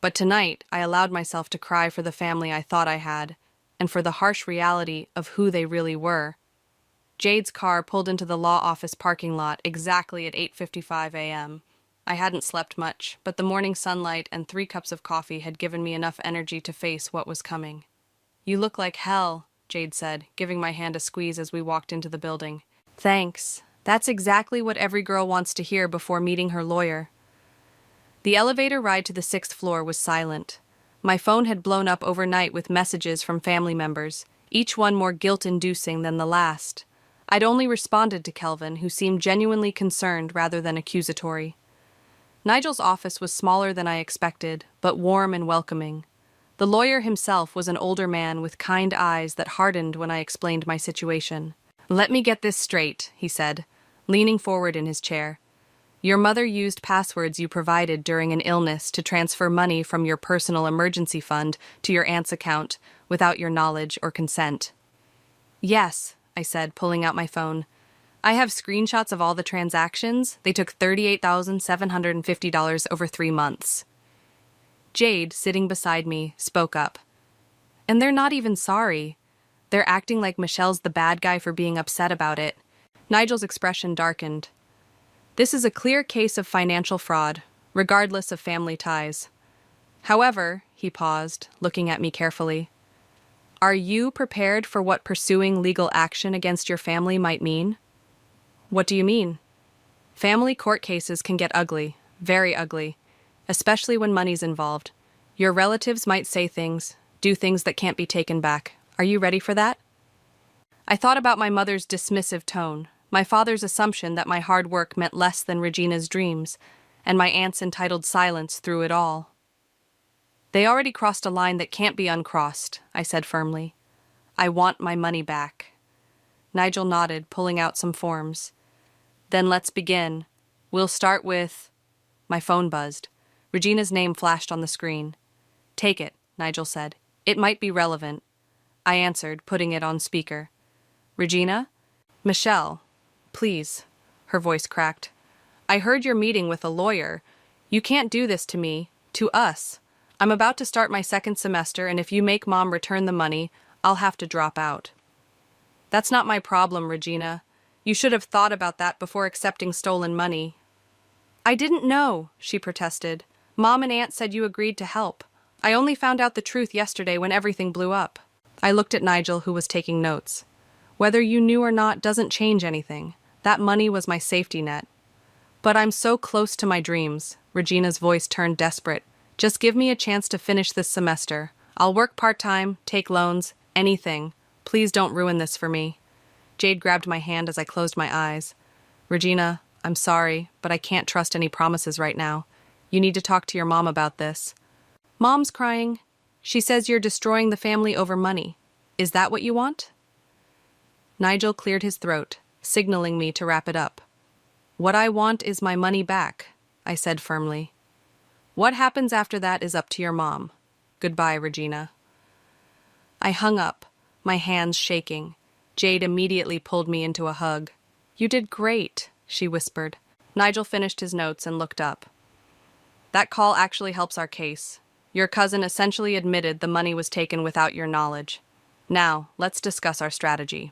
But tonight, I allowed myself to cry for the family I thought I had, and for the harsh reality of who they really were. Jade's car pulled into the law office parking lot exactly at 8:55 a.m. I hadn't slept much, but the morning sunlight and 3 cups of coffee had given me enough energy to face what was coming. You look like hell, Jade said, giving my hand a squeeze as we walked into the building. Thanks. That's exactly what every girl wants to hear before meeting her lawyer. The elevator ride to the 6th floor was silent. My phone had blown up overnight with messages from family members, each one more guilt-inducing than the last. I'd only responded to Kelvin, who seemed genuinely concerned rather than accusatory. Nigel's office was smaller than I expected, but warm and welcoming. The lawyer himself was an older man with kind eyes that hardened when I explained my situation. Let me get this straight, he said, leaning forward in his chair. Your mother used passwords you provided during an illness to transfer money from your personal emergency fund to your aunt's account without your knowledge or consent. Yes, I said, pulling out my phone. I have screenshots of all the transactions. They took $38,750 over 3 months. Jade, sitting beside me, spoke up. And they're not even sorry. They're acting like Michelle's the bad guy for being upset about it. Nigel's expression darkened. This is a clear case of financial fraud, regardless of family ties. However, he paused, looking at me carefully. Are you prepared for what pursuing legal action against your family might mean? What do you mean? Family court cases can get ugly, very ugly, especially when money's involved. Your relatives might say things, do things that can't be taken back. Are you ready for that? I thought about my mother's dismissive tone, my father's assumption that my hard work meant less than Regina's dreams, and my aunt's entitled silence through it all. They already crossed a line that can't be uncrossed, I said firmly. I want my money back. Nigel nodded, pulling out some forms. Then let's begin. We'll start with... My phone buzzed. Regina's name flashed on the screen. Take it, Nigel said. It might be relevant. I answered, putting it on speaker. Regina? Michelle, please. Her voice cracked. I heard you're meeting with a lawyer. You can't do this to me, to us. I'm about to start my second semester, and if you make Mom return the money, I'll have to drop out. That's not my problem, Regina. You should have thought about that before accepting stolen money. I didn't know, she protested. Mom and Aunt said you agreed to help. I only found out the truth yesterday when everything blew up. I looked at Nigel, who was taking notes. Whether you knew or not doesn't change anything. That money was my safety net. But I'm so close to my dreams. Regina's voice turned desperate. Just give me a chance to finish this semester. I'll work part-time, take loans, anything. Please don't ruin this for me. Jade grabbed my hand as I closed my eyes. Regina, I'm sorry, but I can't trust any promises right now. You need to talk to your mom about this. Mom's crying. She says you're destroying the family over money. Is that what you want? Nigel cleared his throat, signaling me to wrap it up. What I want is my money back, I said firmly. What happens after that is up to your mom. Goodbye, Regina. I hung up, my hands shaking. Jade immediately pulled me into a hug. You did great, she whispered. Nigel finished his notes and looked up. That call actually helps our case. Your cousin essentially admitted the money was taken without your knowledge. Now, let's discuss our strategy.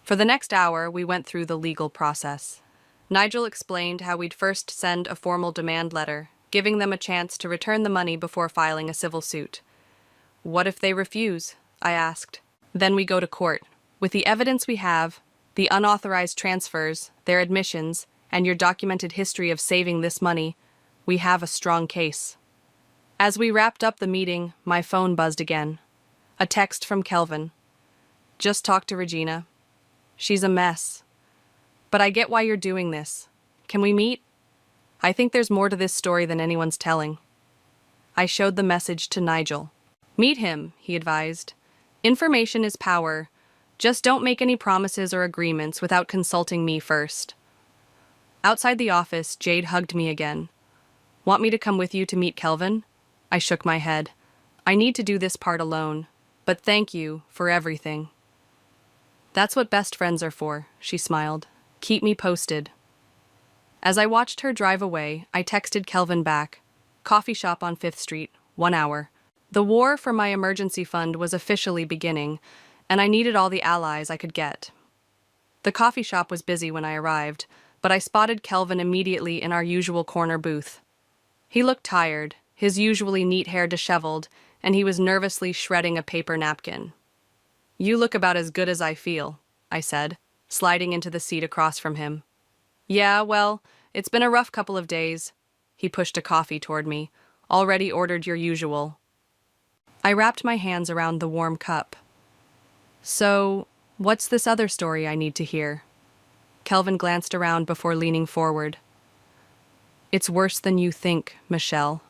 For the next hour, we went through the legal process. Nigel explained how we'd first send a formal demand letter, giving them a chance to return the money before filing a civil suit. What if they refuse? I asked. Then we go to court. With the evidence we have, the unauthorized transfers, their admissions, and your documented history of saving this money, we have a strong case. As we wrapped up the meeting, my phone buzzed again. A text from Kelvin. Just talked to Regina. She's a mess. But I get why you're doing this. Can we meet? I think there's more to this story than anyone's telling. I showed the message to Nigel. Meet him, he advised. Information is power. Just don't make any promises or agreements without consulting me first. Outside the office, Jade hugged me again. Want me to come with you to meet Kelvin? I shook my head. I need to do this part alone. But thank you for everything. That's what best friends are for, she smiled. Keep me posted. As I watched her drive away, I texted Kelvin back. Coffee shop on 5th Street, 1 hour. The war for my emergency fund was officially beginning, and I needed all the allies I could get. The coffee shop was busy when I arrived, but I spotted Kelvin immediately in our usual corner booth. He looked tired, his usually neat hair disheveled, and he was nervously shredding a paper napkin. You look about as good as I feel, I said, sliding into the seat across from him. Yeah, well, it's been a rough couple of days. He pushed a coffee toward me. Already ordered your usual. I wrapped my hands around the warm cup. So, what's this other story I need to hear? Kelvin glanced around before leaning forward. It's worse than you think, Michelle.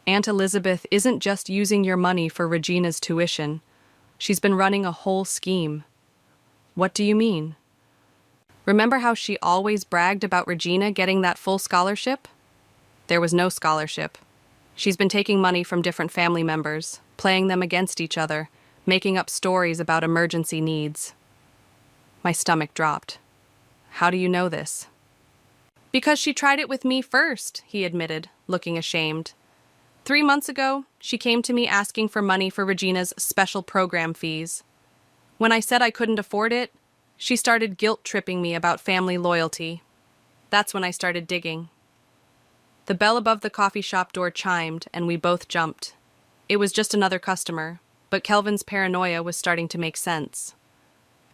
Aunt Elizabeth isn't just using your money for Regina's tuition. She's been running a whole scheme. What do you mean? Remember how she always bragged about Regina getting that full scholarship? There was no scholarship. She's been taking money from different family members, playing them against each other, making up stories about emergency needs. My stomach dropped. How do you know this? Because she tried it with me first, he admitted, looking ashamed. 3 months ago, she came to me asking for money for Regina's special program fees. When I said I couldn't afford it, she started guilt-tripping me about family loyalty. That's when I started digging. The bell above the coffee shop door chimed, and we both jumped. It was just another customer, but Kelvin's paranoia was starting to make sense.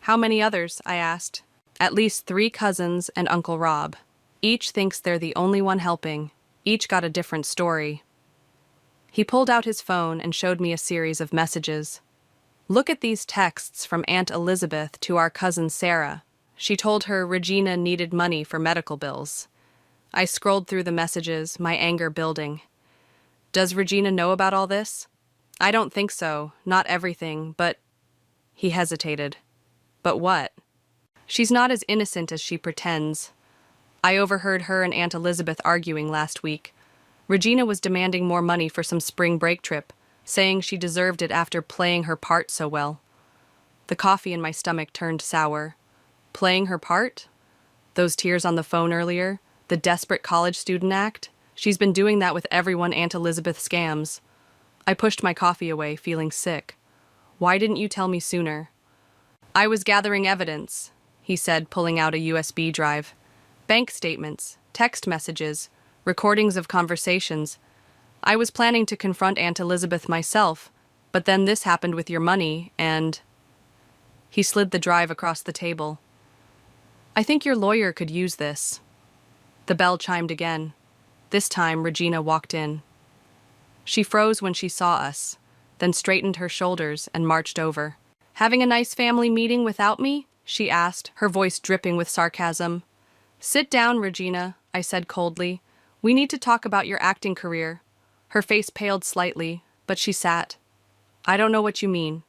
How many others? I asked. At least 3 cousins and Uncle Rob. Each thinks they're the only one helping. Each got a different story. He pulled out his phone and showed me a series of messages. Look at these texts from Aunt Elizabeth to our cousin Sarah. She told her Regina needed money for medical bills. I scrolled through the messages, my anger building. Does Regina know about all this? I don't think so, not everything, but... He hesitated. But what? She's not as innocent as she pretends. I overheard her and Aunt Elizabeth arguing last week. Regina was demanding more money for some spring break trip, saying she deserved it after playing her part so well. The coffee in my stomach turned sour. Playing her part? Those tears on the phone earlier? The desperate college student act? She's been doing that with everyone Aunt Elizabeth scams. I pushed my coffee away, feeling sick. Why didn't you tell me sooner? I was gathering evidence, he said, pulling out a USB drive. Bank statements, text messages, recordings of conversations. I was planning to confront Aunt Elizabeth myself, but then this happened with your money, and... He slid the drive across the table. I think your lawyer could use this. The bell chimed again. This time, Regina walked in. She froze when she saw us, then straightened her shoulders and marched over. Having a nice family meeting without me? She asked, her voice dripping with sarcasm. Sit down, Regina, I said coldly. We need to talk about your acting career. Her face paled slightly, but she sat. I don't know what you mean.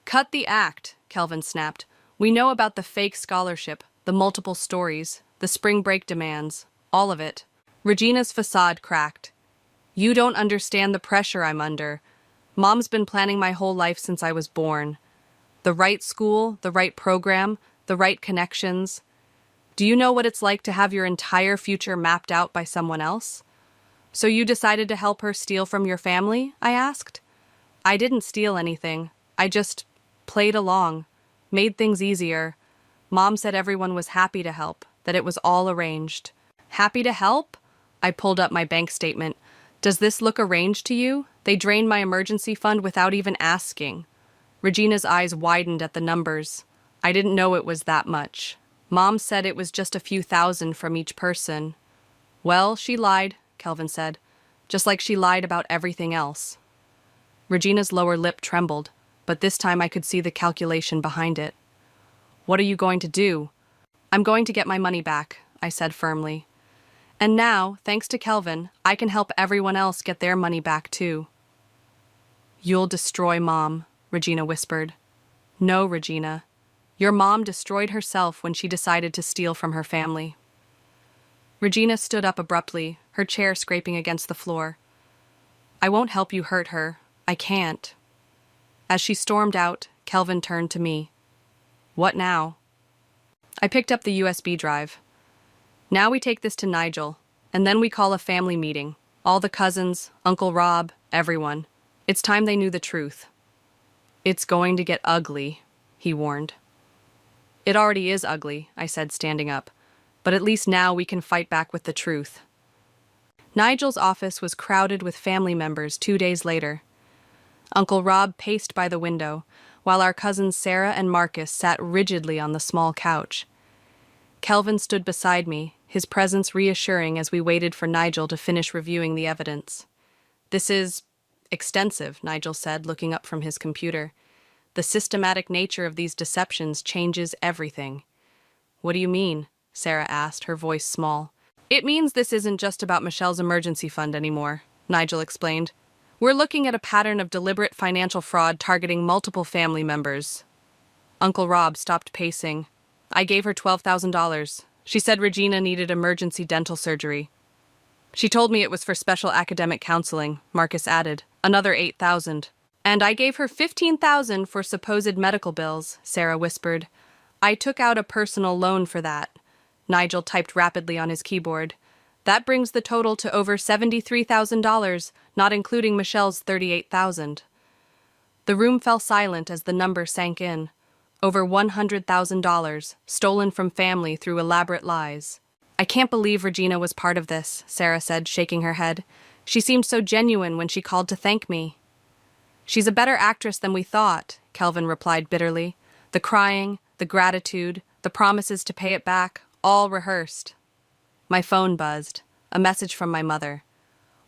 Cut the act, Kelvin snapped. We know about the fake scholarship, the multiple stories, the spring break demands, all of it. Regina's facade cracked. You don't understand the pressure I'm under. Mom's been planning my whole life since I was born. The right school, the right program, the right connections. Do you know what it's like to have your entire future mapped out by someone else? So you decided to help her steal from your family? I asked. I didn't steal anything. I just played along, made things easier. Mom said everyone was happy to help, that it was all arranged. Happy to help? I pulled up my bank statement. Does this look arranged to you? They drained my emergency fund without even asking. Regina's eyes widened at the numbers. I didn't know it was that much. Mom said it was just a few thousand from each person. Well, she lied, Kelvin said, just like she lied about everything else. Regina's lower lip trembled, but this time I could see the calculation behind it. What are you going to do? I'm going to get my money back, I said firmly. And now, thanks to Kelvin, I can help everyone else get their money back too. You'll destroy Mom, Regina whispered. No, Regina. Your mom destroyed herself when she decided to steal from her family. Regina stood up abruptly, her chair scraping against the floor. I won't help you hurt her. I can't. As she stormed out, Kelvin turned to me. What now? I picked up the USB drive. Now we take this to Nigel, and then we call a family meeting. All the cousins, Uncle Rob, everyone. It's time they knew the truth. It's going to get ugly, he warned. It already is ugly, I said, standing up. But at least now we can fight back with the truth. Nigel's office was crowded with family members 2 days later. Uncle Rob paced by the window, while our cousins Sarah and Marcus sat rigidly on the small couch. Kelvin stood beside me, his presence reassuring as we waited for Nigel to finish reviewing the evidence. This is extensive, Nigel said, looking up from his computer. The systematic nature of these deceptions changes everything. What do you mean? Sarah asked, her voice small. It means this isn't just about Michelle's emergency fund anymore, Nigel explained. We're looking at a pattern of deliberate financial fraud targeting multiple family members. Uncle Rob stopped pacing. I gave her $12,000. She said Regina needed emergency dental surgery. She told me it was for special academic counseling, Marcus added. Another $8,000. And I gave her $15,000 for supposed medical bills, Sarah whispered. I took out a personal loan for that. Nigel typed rapidly on his keyboard. That brings the total to over $73,000, not including Michelle's $38,000. The room fell silent as the number sank in. Over $100,000, stolen from family through elaborate lies. I can't believe Regina was part of this, Sarah said, shaking her head. She seemed so genuine when she called to thank me. She's a better actress than we thought, Kelvin replied bitterly. The crying, the gratitude, the promises to pay it back, all rehearsed. My phone buzzed. A message from my mother.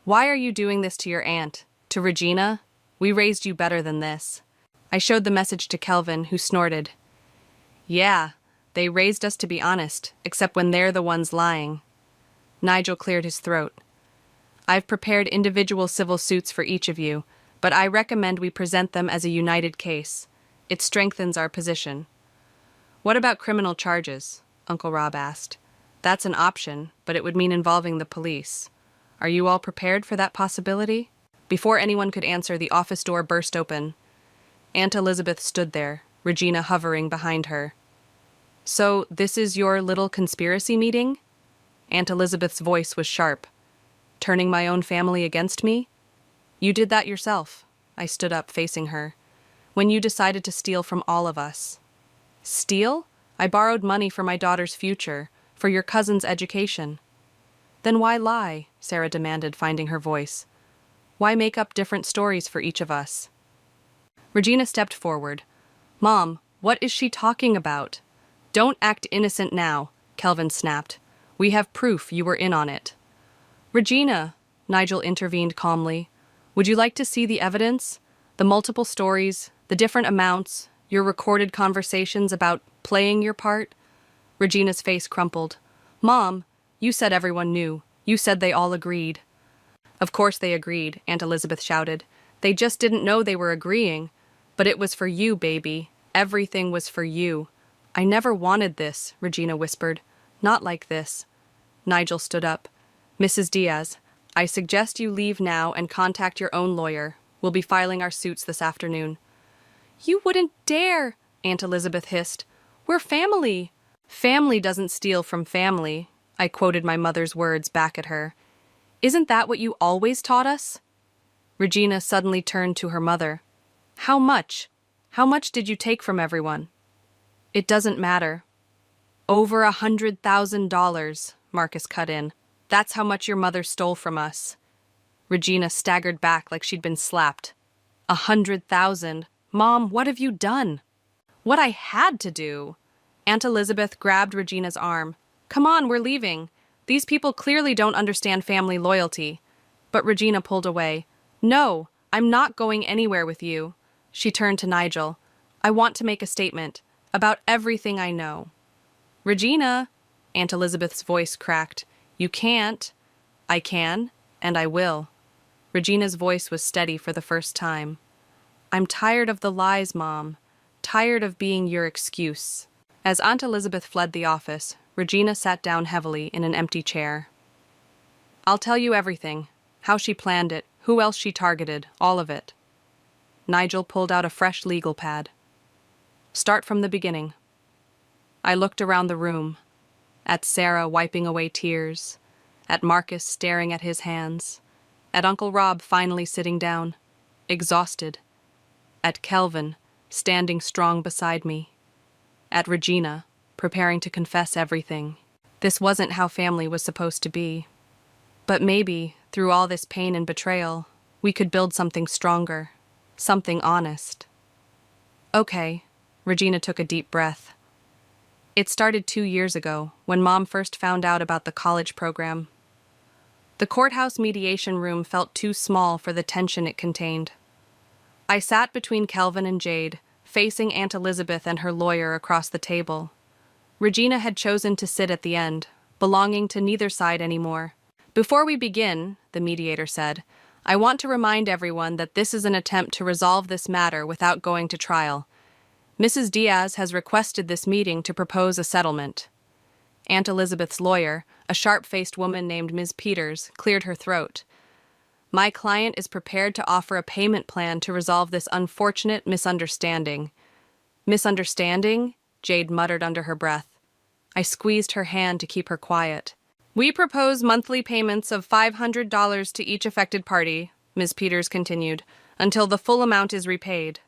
Why are you doing this to your aunt? To Regina? We raised you better than this. I showed the message to Kelvin, who snorted. Yeah, they raised us to be honest, except when they're the ones lying. Nigel cleared his throat. I've prepared individual civil suits for each of you, but I recommend we present them as a united case. It strengthens our position. What about criminal charges? Uncle Rob asked. That's an option, but it would mean involving the police. Are you all prepared for that possibility? Before anyone could answer, the office door burst open. Aunt Elizabeth stood there, Regina hovering behind her. So, this is your little conspiracy meeting? Aunt Elizabeth's voice was sharp. Turning my own family against me? You did that yourself. I stood up, facing her. When you decided to steal from all of us. Steal? I borrowed money for my daughter's future, for your cousin's education. Then why lie? Sarah demanded, finding her voice. Why make up different stories for each of us? Regina stepped forward. Mom, what is she talking about? Don't act innocent now, Kelvin snapped. We have proof you were in on it. Regina, Nigel intervened calmly. Would you like to see the evidence? The multiple stories, the different amounts, your recorded conversations about playing your part? Regina's face crumpled. Mom, you said everyone knew. You said they all agreed. Of course they agreed, Aunt Elizabeth shouted. They just didn't know they were agreeing. But it was for you, baby. Everything was for you. I never wanted this, Regina whispered. Not like this. Nigel stood up. Mrs. Diaz, I suggest you leave now and contact your own lawyer. We'll be filing our suits this afternoon. You wouldn't dare, Aunt Elizabeth hissed. We're family. Family doesn't steal from family, I quoted my mother's words back at her. Isn't that what you always taught us? Regina suddenly turned to her mother. How much? How much did you take from everyone? It doesn't matter. Over $100,000, Marcus cut in. That's how much your mother stole from us. Regina staggered back like she'd been slapped. 100,000? Mom, what have you done? What I had to do. Aunt Elizabeth grabbed Regina's arm. Come on, we're leaving. These people clearly don't understand family loyalty. But Regina pulled away. No, I'm not going anywhere with you. She turned to Nigel. I want to make a statement about everything I know. Regina, Aunt Elizabeth's voice cracked. You can't. I can, and I will. Regina's voice was steady for the first time. I'm tired of the lies, Mom. Tired of being your excuse. As Aunt Elizabeth fled the office, Regina sat down heavily in an empty chair. I'll tell you everything. How she planned it, who else she targeted, all of it. Nigel pulled out a fresh legal pad. Start from the beginning. I looked around the room, at Sarah wiping away tears, at Marcus staring at his hands, at Uncle Rob finally sitting down, exhausted, at Kelvin standing strong beside me, at Regina preparing to confess everything. This wasn't how family was supposed to be. But maybe, through all this pain and betrayal, we could build something stronger. Something honest. Okay, Regina took a deep breath. It started 2 years ago, when Mom first found out about the college program. The courthouse mediation room felt too small for the tension it contained. I sat between Kelvin and Jade, facing Aunt Elizabeth and her lawyer across the table. Regina had chosen to sit at the end, belonging to neither side anymore. Before we begin, the mediator said, I want to remind everyone that this is an attempt to resolve this matter without going to trial. Mrs. Diaz has requested this meeting to propose a settlement. Aunt Elizabeth's lawyer, a sharp-faced woman named Ms. Peters, cleared her throat. My client is prepared to offer a payment plan to resolve this unfortunate misunderstanding. Misunderstanding? Jade muttered under her breath. I squeezed her hand to keep her quiet. We propose monthly payments of $500 to each affected party, Ms. Peters continued, until the full amount is repaid.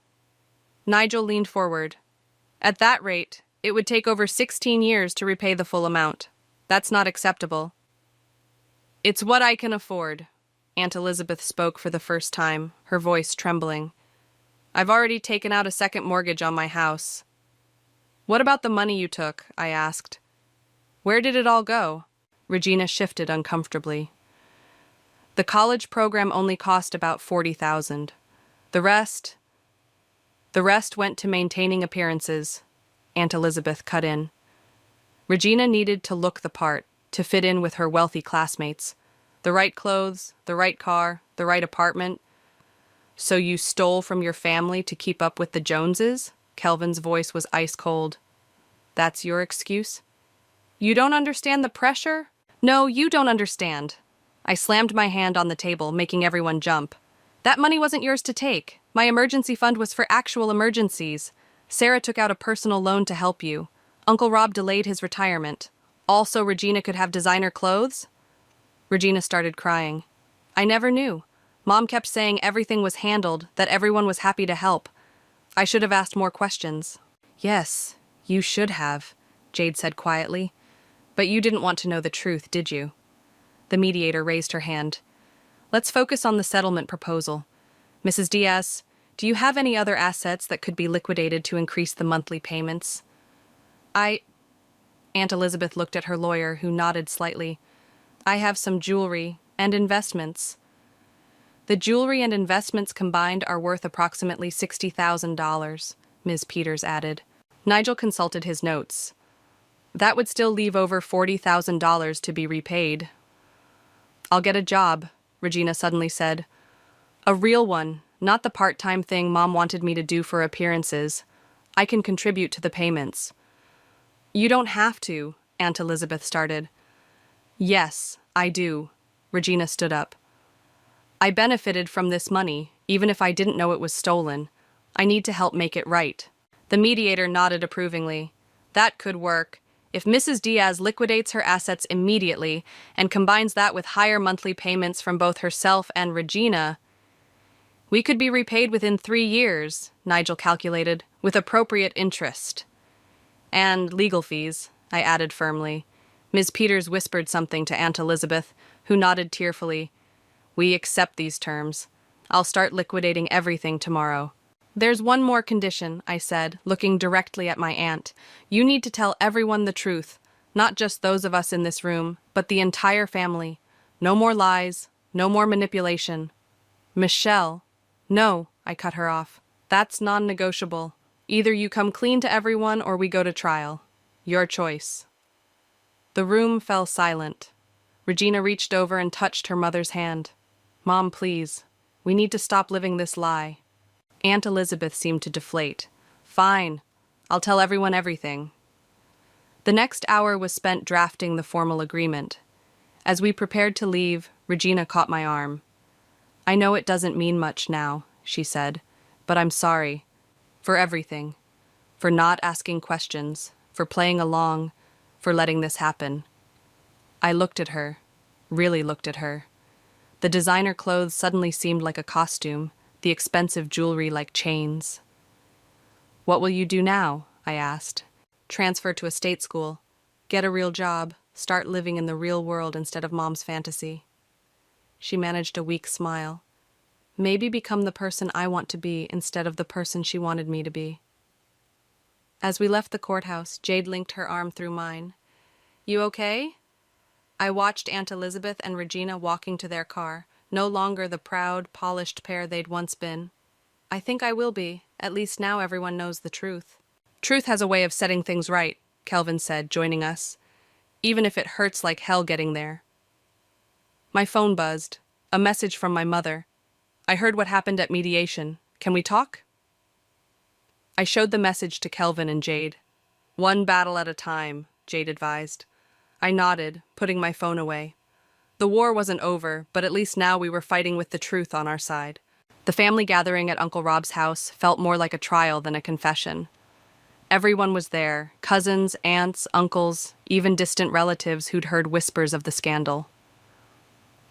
Nigel leaned forward. At that rate, it would take over 16 years to repay the full amount. That's not acceptable. It's what I can afford. Aunt Elizabeth spoke for the first time, her voice trembling. I've already taken out a second mortgage on my house. What about the money you took? I asked. Where did it all go? Regina shifted uncomfortably. The college program only cost about $40,000. The rest went to maintaining appearances. Aunt Elizabeth cut in. Regina needed to look the part, to fit in with her wealthy classmates. The right clothes, the right car, the right apartment. So you stole from your family to keep up with the Joneses? Kelvin's voice was ice cold. That's your excuse? You don't understand the pressure? No, you don't understand. I slammed my hand on the table, making everyone jump. That money wasn't yours to take. My emergency fund was for actual emergencies. Sarah took out a personal loan to help you. Uncle Rob delayed his retirement. Also, Regina could have designer clothes? Regina started crying. I never knew. Mom kept saying everything was handled, that everyone was happy to help. I should have asked more questions. Yes, you should have, Jade said quietly. But you didn't want to know the truth, did you? The mediator raised her hand. Let's focus on the settlement proposal. Mrs. Diaz, do you have any other assets that could be liquidated to increase the monthly payments? Aunt Elizabeth looked at her lawyer, who nodded slightly. I have some jewelry and investments. The jewelry and investments combined are worth approximately $60,000, Ms. Peters added. Nigel consulted his notes. That would still leave over $40,000 to be repaid. I'll get a job, Regina suddenly said. A real one, not the part-time thing Mom wanted me to do for appearances. I can contribute to the payments. You don't have to, Aunt Elizabeth started. Yes, I do. Regina stood up. I benefited from this money, even if I didn't know it was stolen. I need to help make it right. The mediator nodded approvingly. That could work. If Mrs. Diaz liquidates her assets immediately and combines that with higher monthly payments from both herself and Regina, we could be repaid within 3 years, Nigel calculated, with appropriate interest. And legal fees, I added firmly. Ms. Peters whispered something to Aunt Elizabeth, who nodded tearfully. We accept these terms. I'll start liquidating everything tomorrow. There's one more condition, I said, looking directly at my aunt. You need to tell everyone the truth, not just those of us in this room, but the entire family. No more lies, no more manipulation. Michelle. No, I cut her off. That's non-negotiable. Either you come clean to everyone or we go to trial. Your choice. The room fell silent. Regina reached over and touched her mother's hand. Mom, please. We need to stop living this lie. Aunt Elizabeth seemed to deflate. Fine. I'll tell everyone everything. The next hour was spent drafting the formal agreement. As we prepared to leave, Regina caught my arm. I know it doesn't mean much now, she said, but I'm sorry. For everything. For not asking questions, for playing along, for letting this happen. I looked at her, really looked at her. The designer clothes suddenly seemed like a costume, the expensive jewelry like chains. What will you do now? I asked. Transfer to a state school, get a real job, start living in the real world instead of Mom's fantasy. She managed a weak smile. Maybe become the person I want to be instead of the person she wanted me to be. As we left the courthouse, Jade linked her arm through mine. You okay? I watched Aunt Elizabeth and Regina walking to their car, no longer the proud, polished pair they'd once been. I think I will be. At least now everyone knows the truth. Truth has a way of setting things right, Kelvin said, joining us. Even if it hurts like hell getting there. My phone buzzed. A message from my mother. I heard what happened at mediation. Can we talk? I showed the message to Kelvin and Jade. One battle at a time, Jade advised. I nodded, putting my phone away. The war wasn't over, but at least now we were fighting with the truth on our side. The family gathering at Uncle Rob's house felt more like a trial than a confession. Everyone was there, cousins, aunts, uncles, even distant relatives who'd heard whispers of the scandal.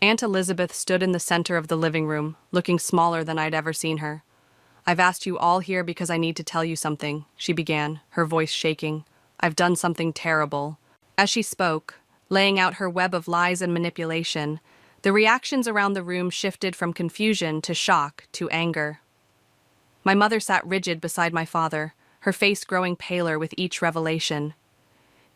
Aunt Elizabeth stood in the center of the living room, looking smaller than I'd ever seen her. I've asked you all here because I need to tell you something, she began, her voice shaking. I've done something terrible. As she spoke, laying out her web of lies and manipulation. The reactions around the room shifted from confusion to shock to anger. My mother sat rigid beside my father, her face growing paler with each revelation.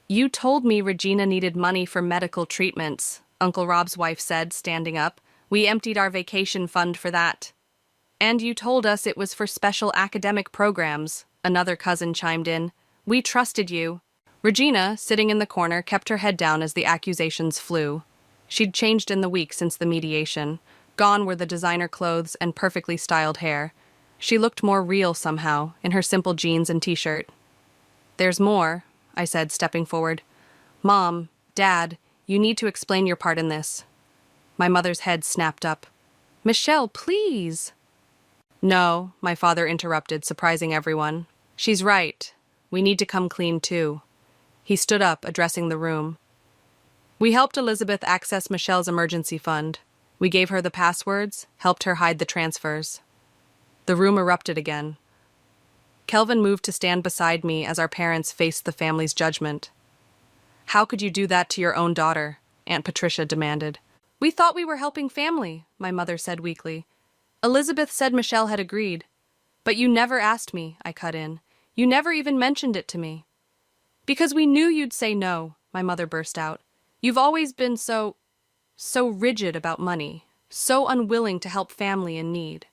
"You told me Regina needed money for medical treatments," Uncle Rob's wife said, standing up. "We emptied our vacation fund for that." "And you told us it was for special academic programs," another cousin chimed in. "We trusted you." Regina, sitting in the corner, kept her head down as the accusations flew. She'd changed in the week since the mediation. Gone were the designer clothes and perfectly styled hair. She looked more real somehow, in her simple jeans and t-shirt. "There's more," I said, stepping forward. "Mom, Dad, you need to explain your part in this." My mother's head snapped up. "Michelle, please." "No," my father interrupted, surprising everyone. "She's right. We need to come clean too." He stood up, addressing the room. "We helped Elizabeth access Michelle's emergency fund. We gave her the passwords, helped her hide the transfers." The room erupted again. Kelvin moved to stand beside me as our parents faced the family's judgment. "How could you do that to your own daughter?" Aunt Patricia demanded. "We thought we were helping family," my mother said weakly. "Elizabeth said Michelle had agreed." "But you never asked me," I cut in. "You never even mentioned it to me." "Because we knew you'd say no," my mother burst out. "You've always been so rigid about money, so unwilling to help family in need."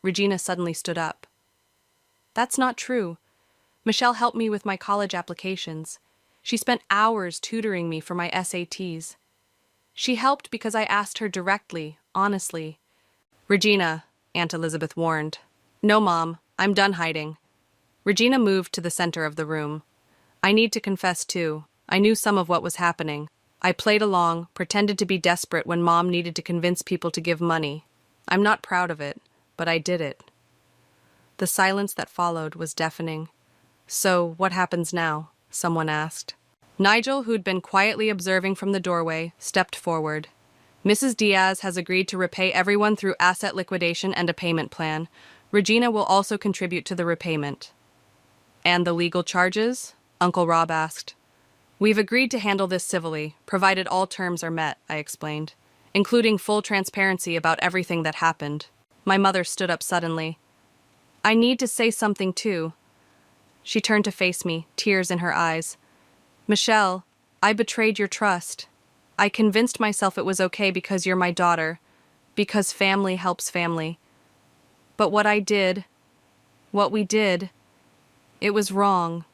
Regina suddenly stood up. "That's not true. Michelle helped me with my college applications. She spent hours tutoring me for my SATs. She helped because I asked her directly, honestly." "Regina," Aunt Elizabeth warned. "No, Mom, I'm done hiding." Regina moved to the center of the room. "I need to confess, too. I knew some of what was happening. I played along, pretended to be desperate when Mom needed to convince people to give money. I'm not proud of it, but I did it." The silence that followed was deafening. "So, what happens now?" someone asked. Nigel, who'd been quietly observing from the doorway, stepped forward. "Mrs. Diaz has agreed to repay everyone through asset liquidation and a payment plan. Regina will also contribute to the repayment." "And the legal charges?" Uncle Rob asked. "We've agreed to handle this civilly, provided all terms are met," I explained, "including full transparency about everything that happened." My mother stood up suddenly. "I need to say something too." She turned to face me, tears in her eyes. "Michelle, I betrayed your trust. I convinced myself it was okay because you're my daughter, because family helps family. But what we did, it was wrong.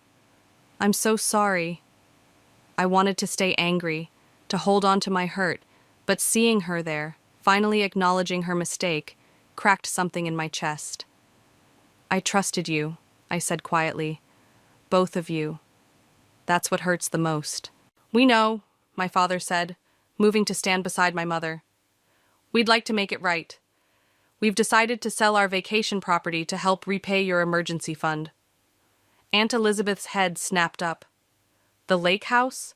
I'm so sorry." I wanted to stay angry, to hold on to my hurt, but seeing her there, finally acknowledging her mistake, cracked something in my chest. "I trusted you," I said quietly. "Both of you. That's what hurts the most." "We know," my father said, moving to stand beside my mother. "We'd like to make it right. We've decided to sell our vacation property to help repay your emergency fund." Aunt Elizabeth's head snapped up. "The lake house?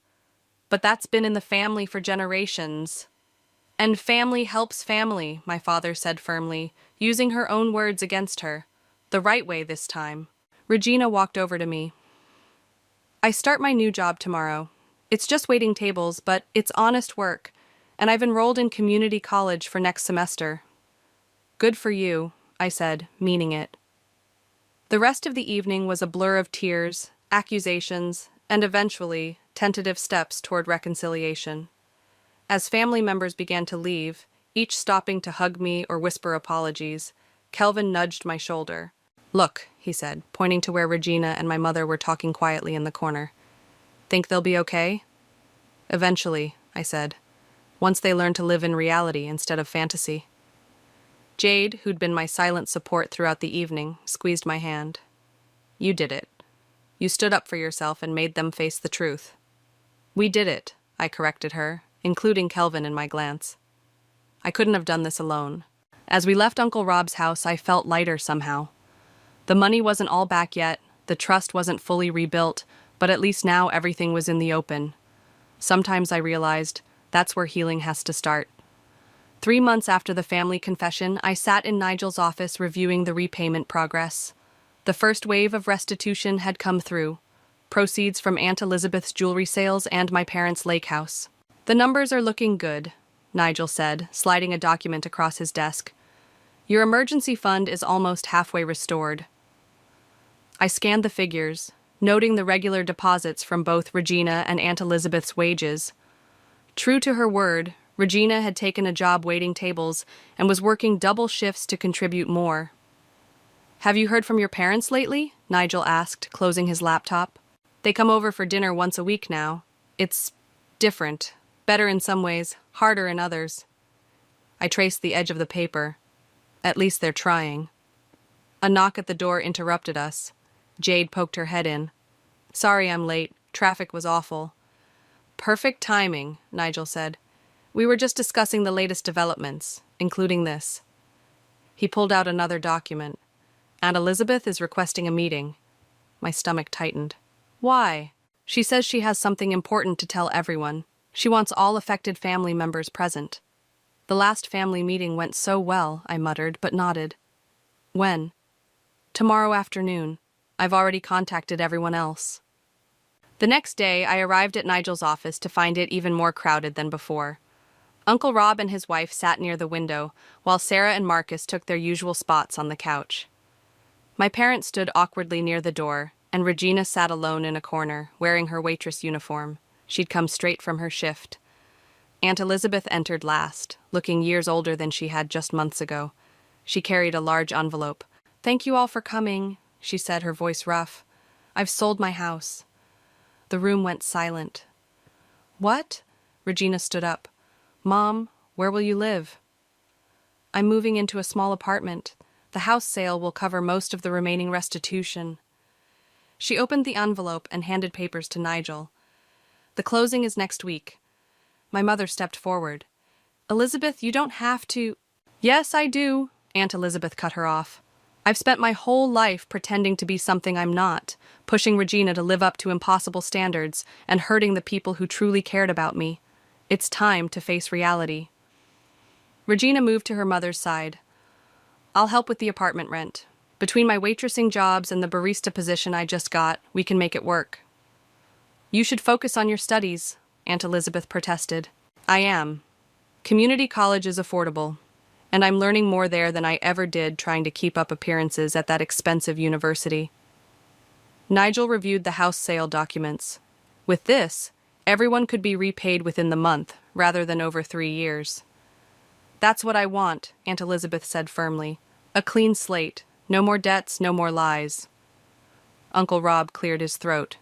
But that's been in the family for generations." "And family helps family," my father said firmly, using her own words against her. The right way this time. Regina walked over to me. "I start my new job tomorrow. It's just waiting tables, but it's honest work, and I've enrolled in community college for next semester." "Good for you," I said, meaning it. The rest of the evening was a blur of tears, accusations, and eventually, tentative steps toward reconciliation. As family members began to leave, each stopping to hug me or whisper apologies, Kelvin nudged my shoulder. "Look," he said, pointing to where Regina and my mother were talking quietly in the corner. "Think they'll be okay?" "Eventually," I said, "once they learn to live in reality instead of fantasy." Jade, who'd been my silent support throughout the evening, squeezed my hand. "You did it. You stood up for yourself and made them face the truth." "We did it," I corrected her, including Kelvin in my glance. I couldn't have done this alone. As we left Uncle Rob's house, I felt lighter somehow. The money wasn't all back yet, the trust wasn't fully rebuilt, but at least now everything was in the open. Sometimes I realized that's where healing has to start. 3 months after the family confession, I sat in Nigel's office reviewing the repayment progress. The first wave of restitution had come through. proceeds from Aunt Elizabeth's jewelry sales, and my parents' lake house. The numbers are looking good, Nigel said, sliding a document across his desk. Your emergency fund is almost halfway restored. I scanned the figures, noting the regular deposits from both Regina and Aunt Elizabeth's wages. True to her word, Regina had taken a job waiting tables and was working double shifts to contribute more. Have you heard from your parents lately? Nigel asked, closing his laptop. They come over for dinner once a week now. It's different. Better in some ways, harder in others. I traced the edge of the paper. At least they're trying. A knock at the door interrupted us. Jade poked her head in. Sorry I'm late. Traffic was awful. Perfect timing, Nigel said. We were just discussing the latest developments, including this. He pulled out another document. Aunt Elizabeth is requesting a meeting. My stomach tightened. Why? She says she has something important to tell everyone. She wants all affected family members present. The last family meeting went so well, I muttered, but nodded. When? Tomorrow afternoon. I've already contacted everyone else. The next day, I arrived at Nigel's office to find it even more crowded than before. Uncle Rob and his wife sat near the window, while Sarah and Marcus took their usual spots on the couch. My parents stood awkwardly near the door, and Regina sat alone in a corner, wearing her waitress uniform. She'd come straight from her shift. Aunt Elizabeth entered last, looking years older than she had just months ago. She carried a large envelope. Thank you all for coming, she said, her voice rough. I've sold my house. The room went silent. What? Regina stood up. Mom, where will you live? I'm moving into a small apartment. The house sale will cover most of the remaining restitution. She opened the envelope and handed papers to Nigel. The closing is next week. My mother stepped forward. Elizabeth, you don't have to. Yes, I do, Aunt Elizabeth cut her off. I've spent my whole life pretending to be something I'm not, pushing Regina to live up to impossible standards and hurting the people who truly cared about me. It's time to face reality. Regina moved to her mother's side. I'll help with the apartment rent. Between my waitressing jobs and the barista position I just got, we can make it work. You should focus on your studies, Aunt Elizabeth protested. I am. Community college is affordable, and I'm learning more there than I ever did trying to keep up appearances at that expensive university. Nigel reviewed the house sale documents. With this, everyone could be repaid within the month, rather than over 3 years. That's what I want, Aunt Elizabeth said firmly. A clean slate. No more debts, no more lies. Uncle Rob cleared his throat.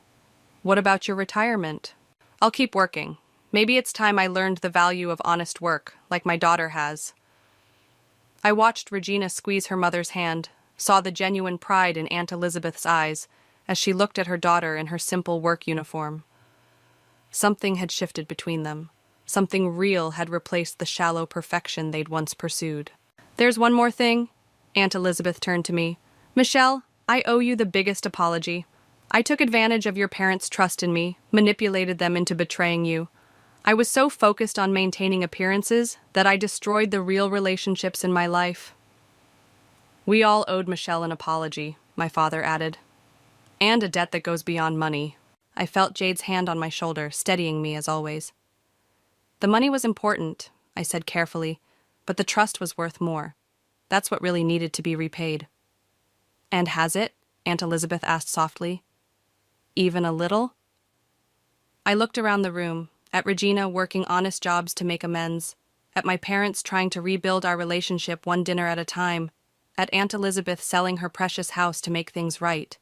What about your retirement? I'll keep working. Maybe it's time I learned the value of honest work, like my daughter has. I watched Regina squeeze her mother's hand, saw the genuine pride in Aunt Elizabeth's eyes as she looked at her daughter in her simple work uniform. Something had shifted between them. Something real had replaced the shallow perfection they'd once pursued. There's one more thing. Aunt Elizabeth turned to me. Michelle, I owe you the biggest apology. I took advantage of your parents' trust in me, manipulated them into betraying you. I was so focused on maintaining appearances that I destroyed the real relationships in my life. We all owed Michelle an apology, my father added. And a debt that goes beyond money. I felt Jade's hand on my shoulder, steadying me as always. The money was important, I said carefully, but the trust was worth more. That's what really needed to be repaid. And has it? Aunt Elizabeth asked softly. Even a little? I looked around the room, at Regina working honest jobs to make amends, at my parents trying to rebuild our relationship one dinner at a time, at Aunt Elizabeth selling her precious house to make things right.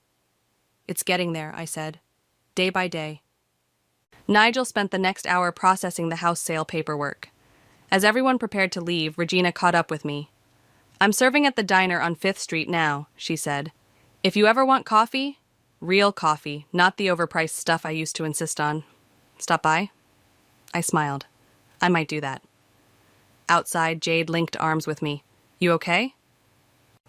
It's getting there, I said, day by day. Nigel spent the next hour processing the house sale paperwork. As everyone prepared to leave, Regina caught up with me. I'm serving at the diner on 5th Street now, she said. If you ever want coffee, real coffee, not the overpriced stuff I used to insist on. Stop by? I smiled. I might do that. Outside, Jade linked arms with me. You okay?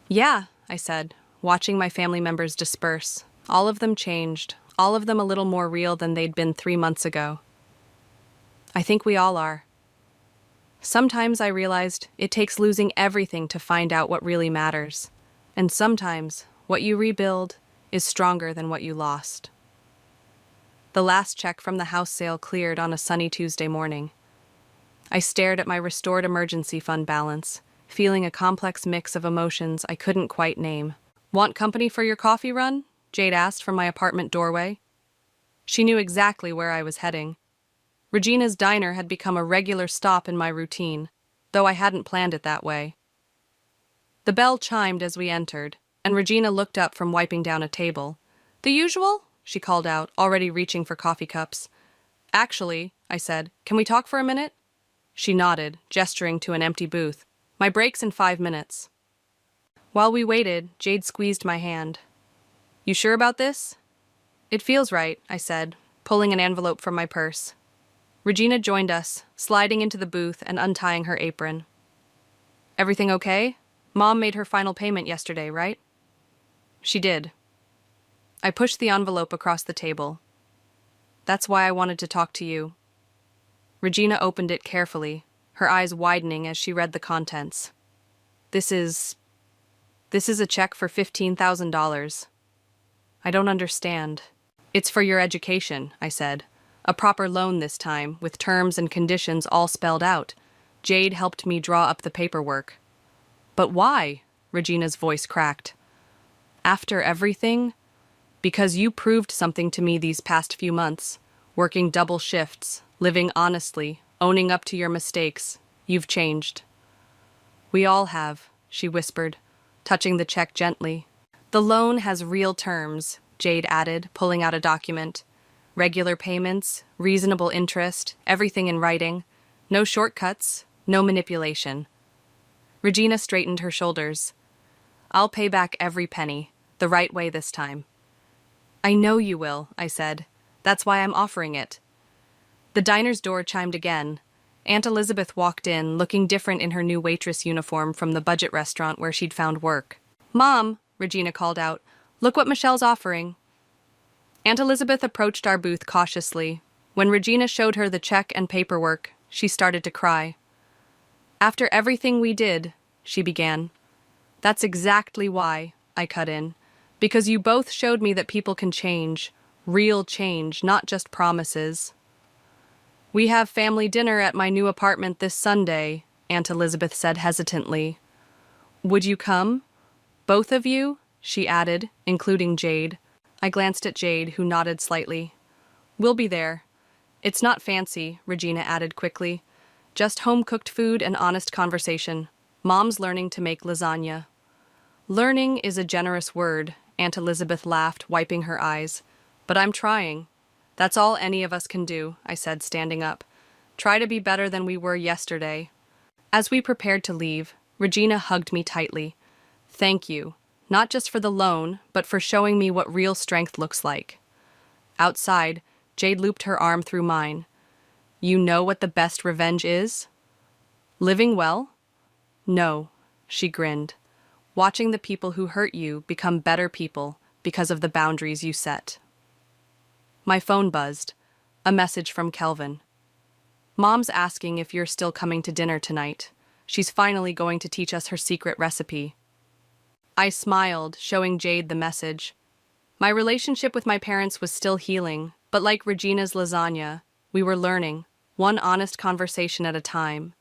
Yeah, I said, watching my family members disperse. All of them changed, all of them a little more real than they'd been 3 months ago. I think we all are. Sometimes I realized it takes losing everything to find out what really matters. And sometimes what you rebuild is stronger than what you lost. The last check from the house sale cleared on a sunny Tuesday morning. I stared at my restored emergency fund balance, feeling a complex mix of emotions I couldn't quite name. "Want company for your coffee run?" Jade asked from my apartment doorway. She knew exactly where I was heading. Regina's diner had become a regular stop in my routine, though I hadn't planned it that way. The bell chimed as we entered, and Regina looked up from wiping down a table. "The usual?" she called out, already reaching for coffee cups. "Actually," I said, "can we talk for a minute?" She nodded, gesturing to an empty booth. "My break's in 5 minutes." While we waited, Jade squeezed my hand. "You sure about this?" "It feels right," I said, pulling an envelope from my purse. Regina joined us, sliding into the booth and untying her apron. "Everything okay? Mom made her final payment yesterday, right?" "She did." I pushed the envelope across the table. "That's why I wanted to talk to you." Regina opened it carefully, her eyes widening as she read the contents. This is a check for $15,000. "I don't understand." "It's for your education," I said. "A proper loan this time, with terms and conditions all spelled out." Jade helped me draw up the paperwork. "But why?" Regina's voice cracked. "After everything? Because you proved something to me these past few months. Working double shifts, living honestly, owning up to your mistakes. You've changed." "We all have," she whispered, touching the check gently. "The loan has real terms," Jade added, pulling out a document. "Regular payments, reasonable interest, everything in writing. No shortcuts, no manipulation." Regina straightened her shoulders. "I'll pay back every penny, the right way this time." "I know you will," I said. "That's why I'm offering it." The diner's door chimed again. Aunt Elizabeth walked in, looking different in her new waitress uniform from the budget restaurant where she'd found work. "Mom," Regina called out, "look what Michelle's offering." Aunt Elizabeth approached our booth cautiously. When Regina showed her the check and paperwork, she started to cry. "After everything we did," she began. "That's exactly why," I cut in. "Because you both showed me that people can change. Real change, not just promises." "We have family dinner at my new apartment this Sunday," Aunt Elizabeth said hesitantly. "Would you come? Both of you?" she added, including Jade. I glanced at Jade, who nodded slightly. "We'll be there." "It's not fancy," Regina added quickly. "Just home-cooked food and honest conversation. Mom's learning to make lasagna." "Learning is a generous word," Aunt Elizabeth laughed, wiping her eyes. "But I'm trying. That's all any of us can do," I said, standing up. "Try to be better than we were yesterday." As we prepared to leave, Regina hugged me tightly. "Thank you, not just for the loan, but for showing me what real strength looks like." Outside, Jade looped her arm through mine. "You know what the best revenge is?" "Living well?" "No," she grinned. "Watching the people who hurt you become better people because of the boundaries you set." My phone buzzed. A message from Kelvin. "Mom's asking if you're still coming to dinner tonight. She's finally going to teach us her secret recipe." I smiled, showing Jade the message. My relationship with my parents was still healing, but like Regina's lasagna, we were learning, one honest conversation at a time.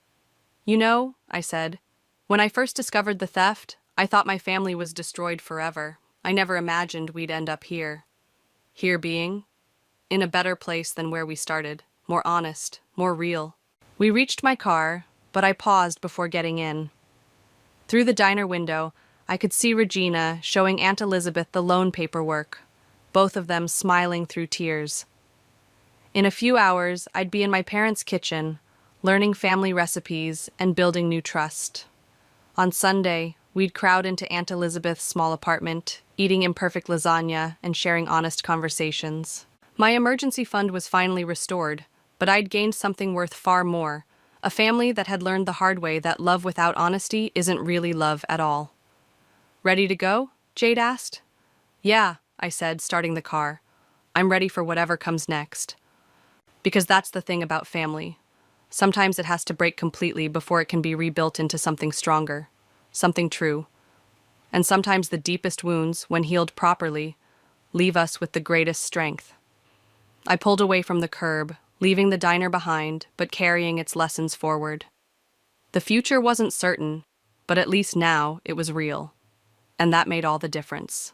"You know," I said, "when I first discovered the theft, I thought my family was destroyed forever. I never imagined we'd end up here." Here being? In a better place than where we started, more honest, more real. We reached my car, but I paused before getting in. Through the diner window, I could see Regina showing Aunt Elizabeth the loan paperwork, both of them smiling through tears. In a few hours, I'd be in my parents' kitchen, learning family recipes and building new trust. On Sunday, we'd crowd into Aunt Elizabeth's small apartment, eating imperfect lasagna and sharing honest conversations. My emergency fund was finally restored, but I'd gained something worth far more, a family that had learned the hard way that love without honesty isn't really love at all. "Ready to go?" Jade asked. "Yeah," I said, starting the car. "I'm ready for whatever comes next." Because that's the thing about family. Sometimes it has to break completely before it can be rebuilt into something stronger, something true. And sometimes the deepest wounds, when healed properly, leave us with the greatest strength. I pulled away from the curb, leaving the diner behind, but carrying its lessons forward. The future wasn't certain, but at least now it was real. And that made all the difference.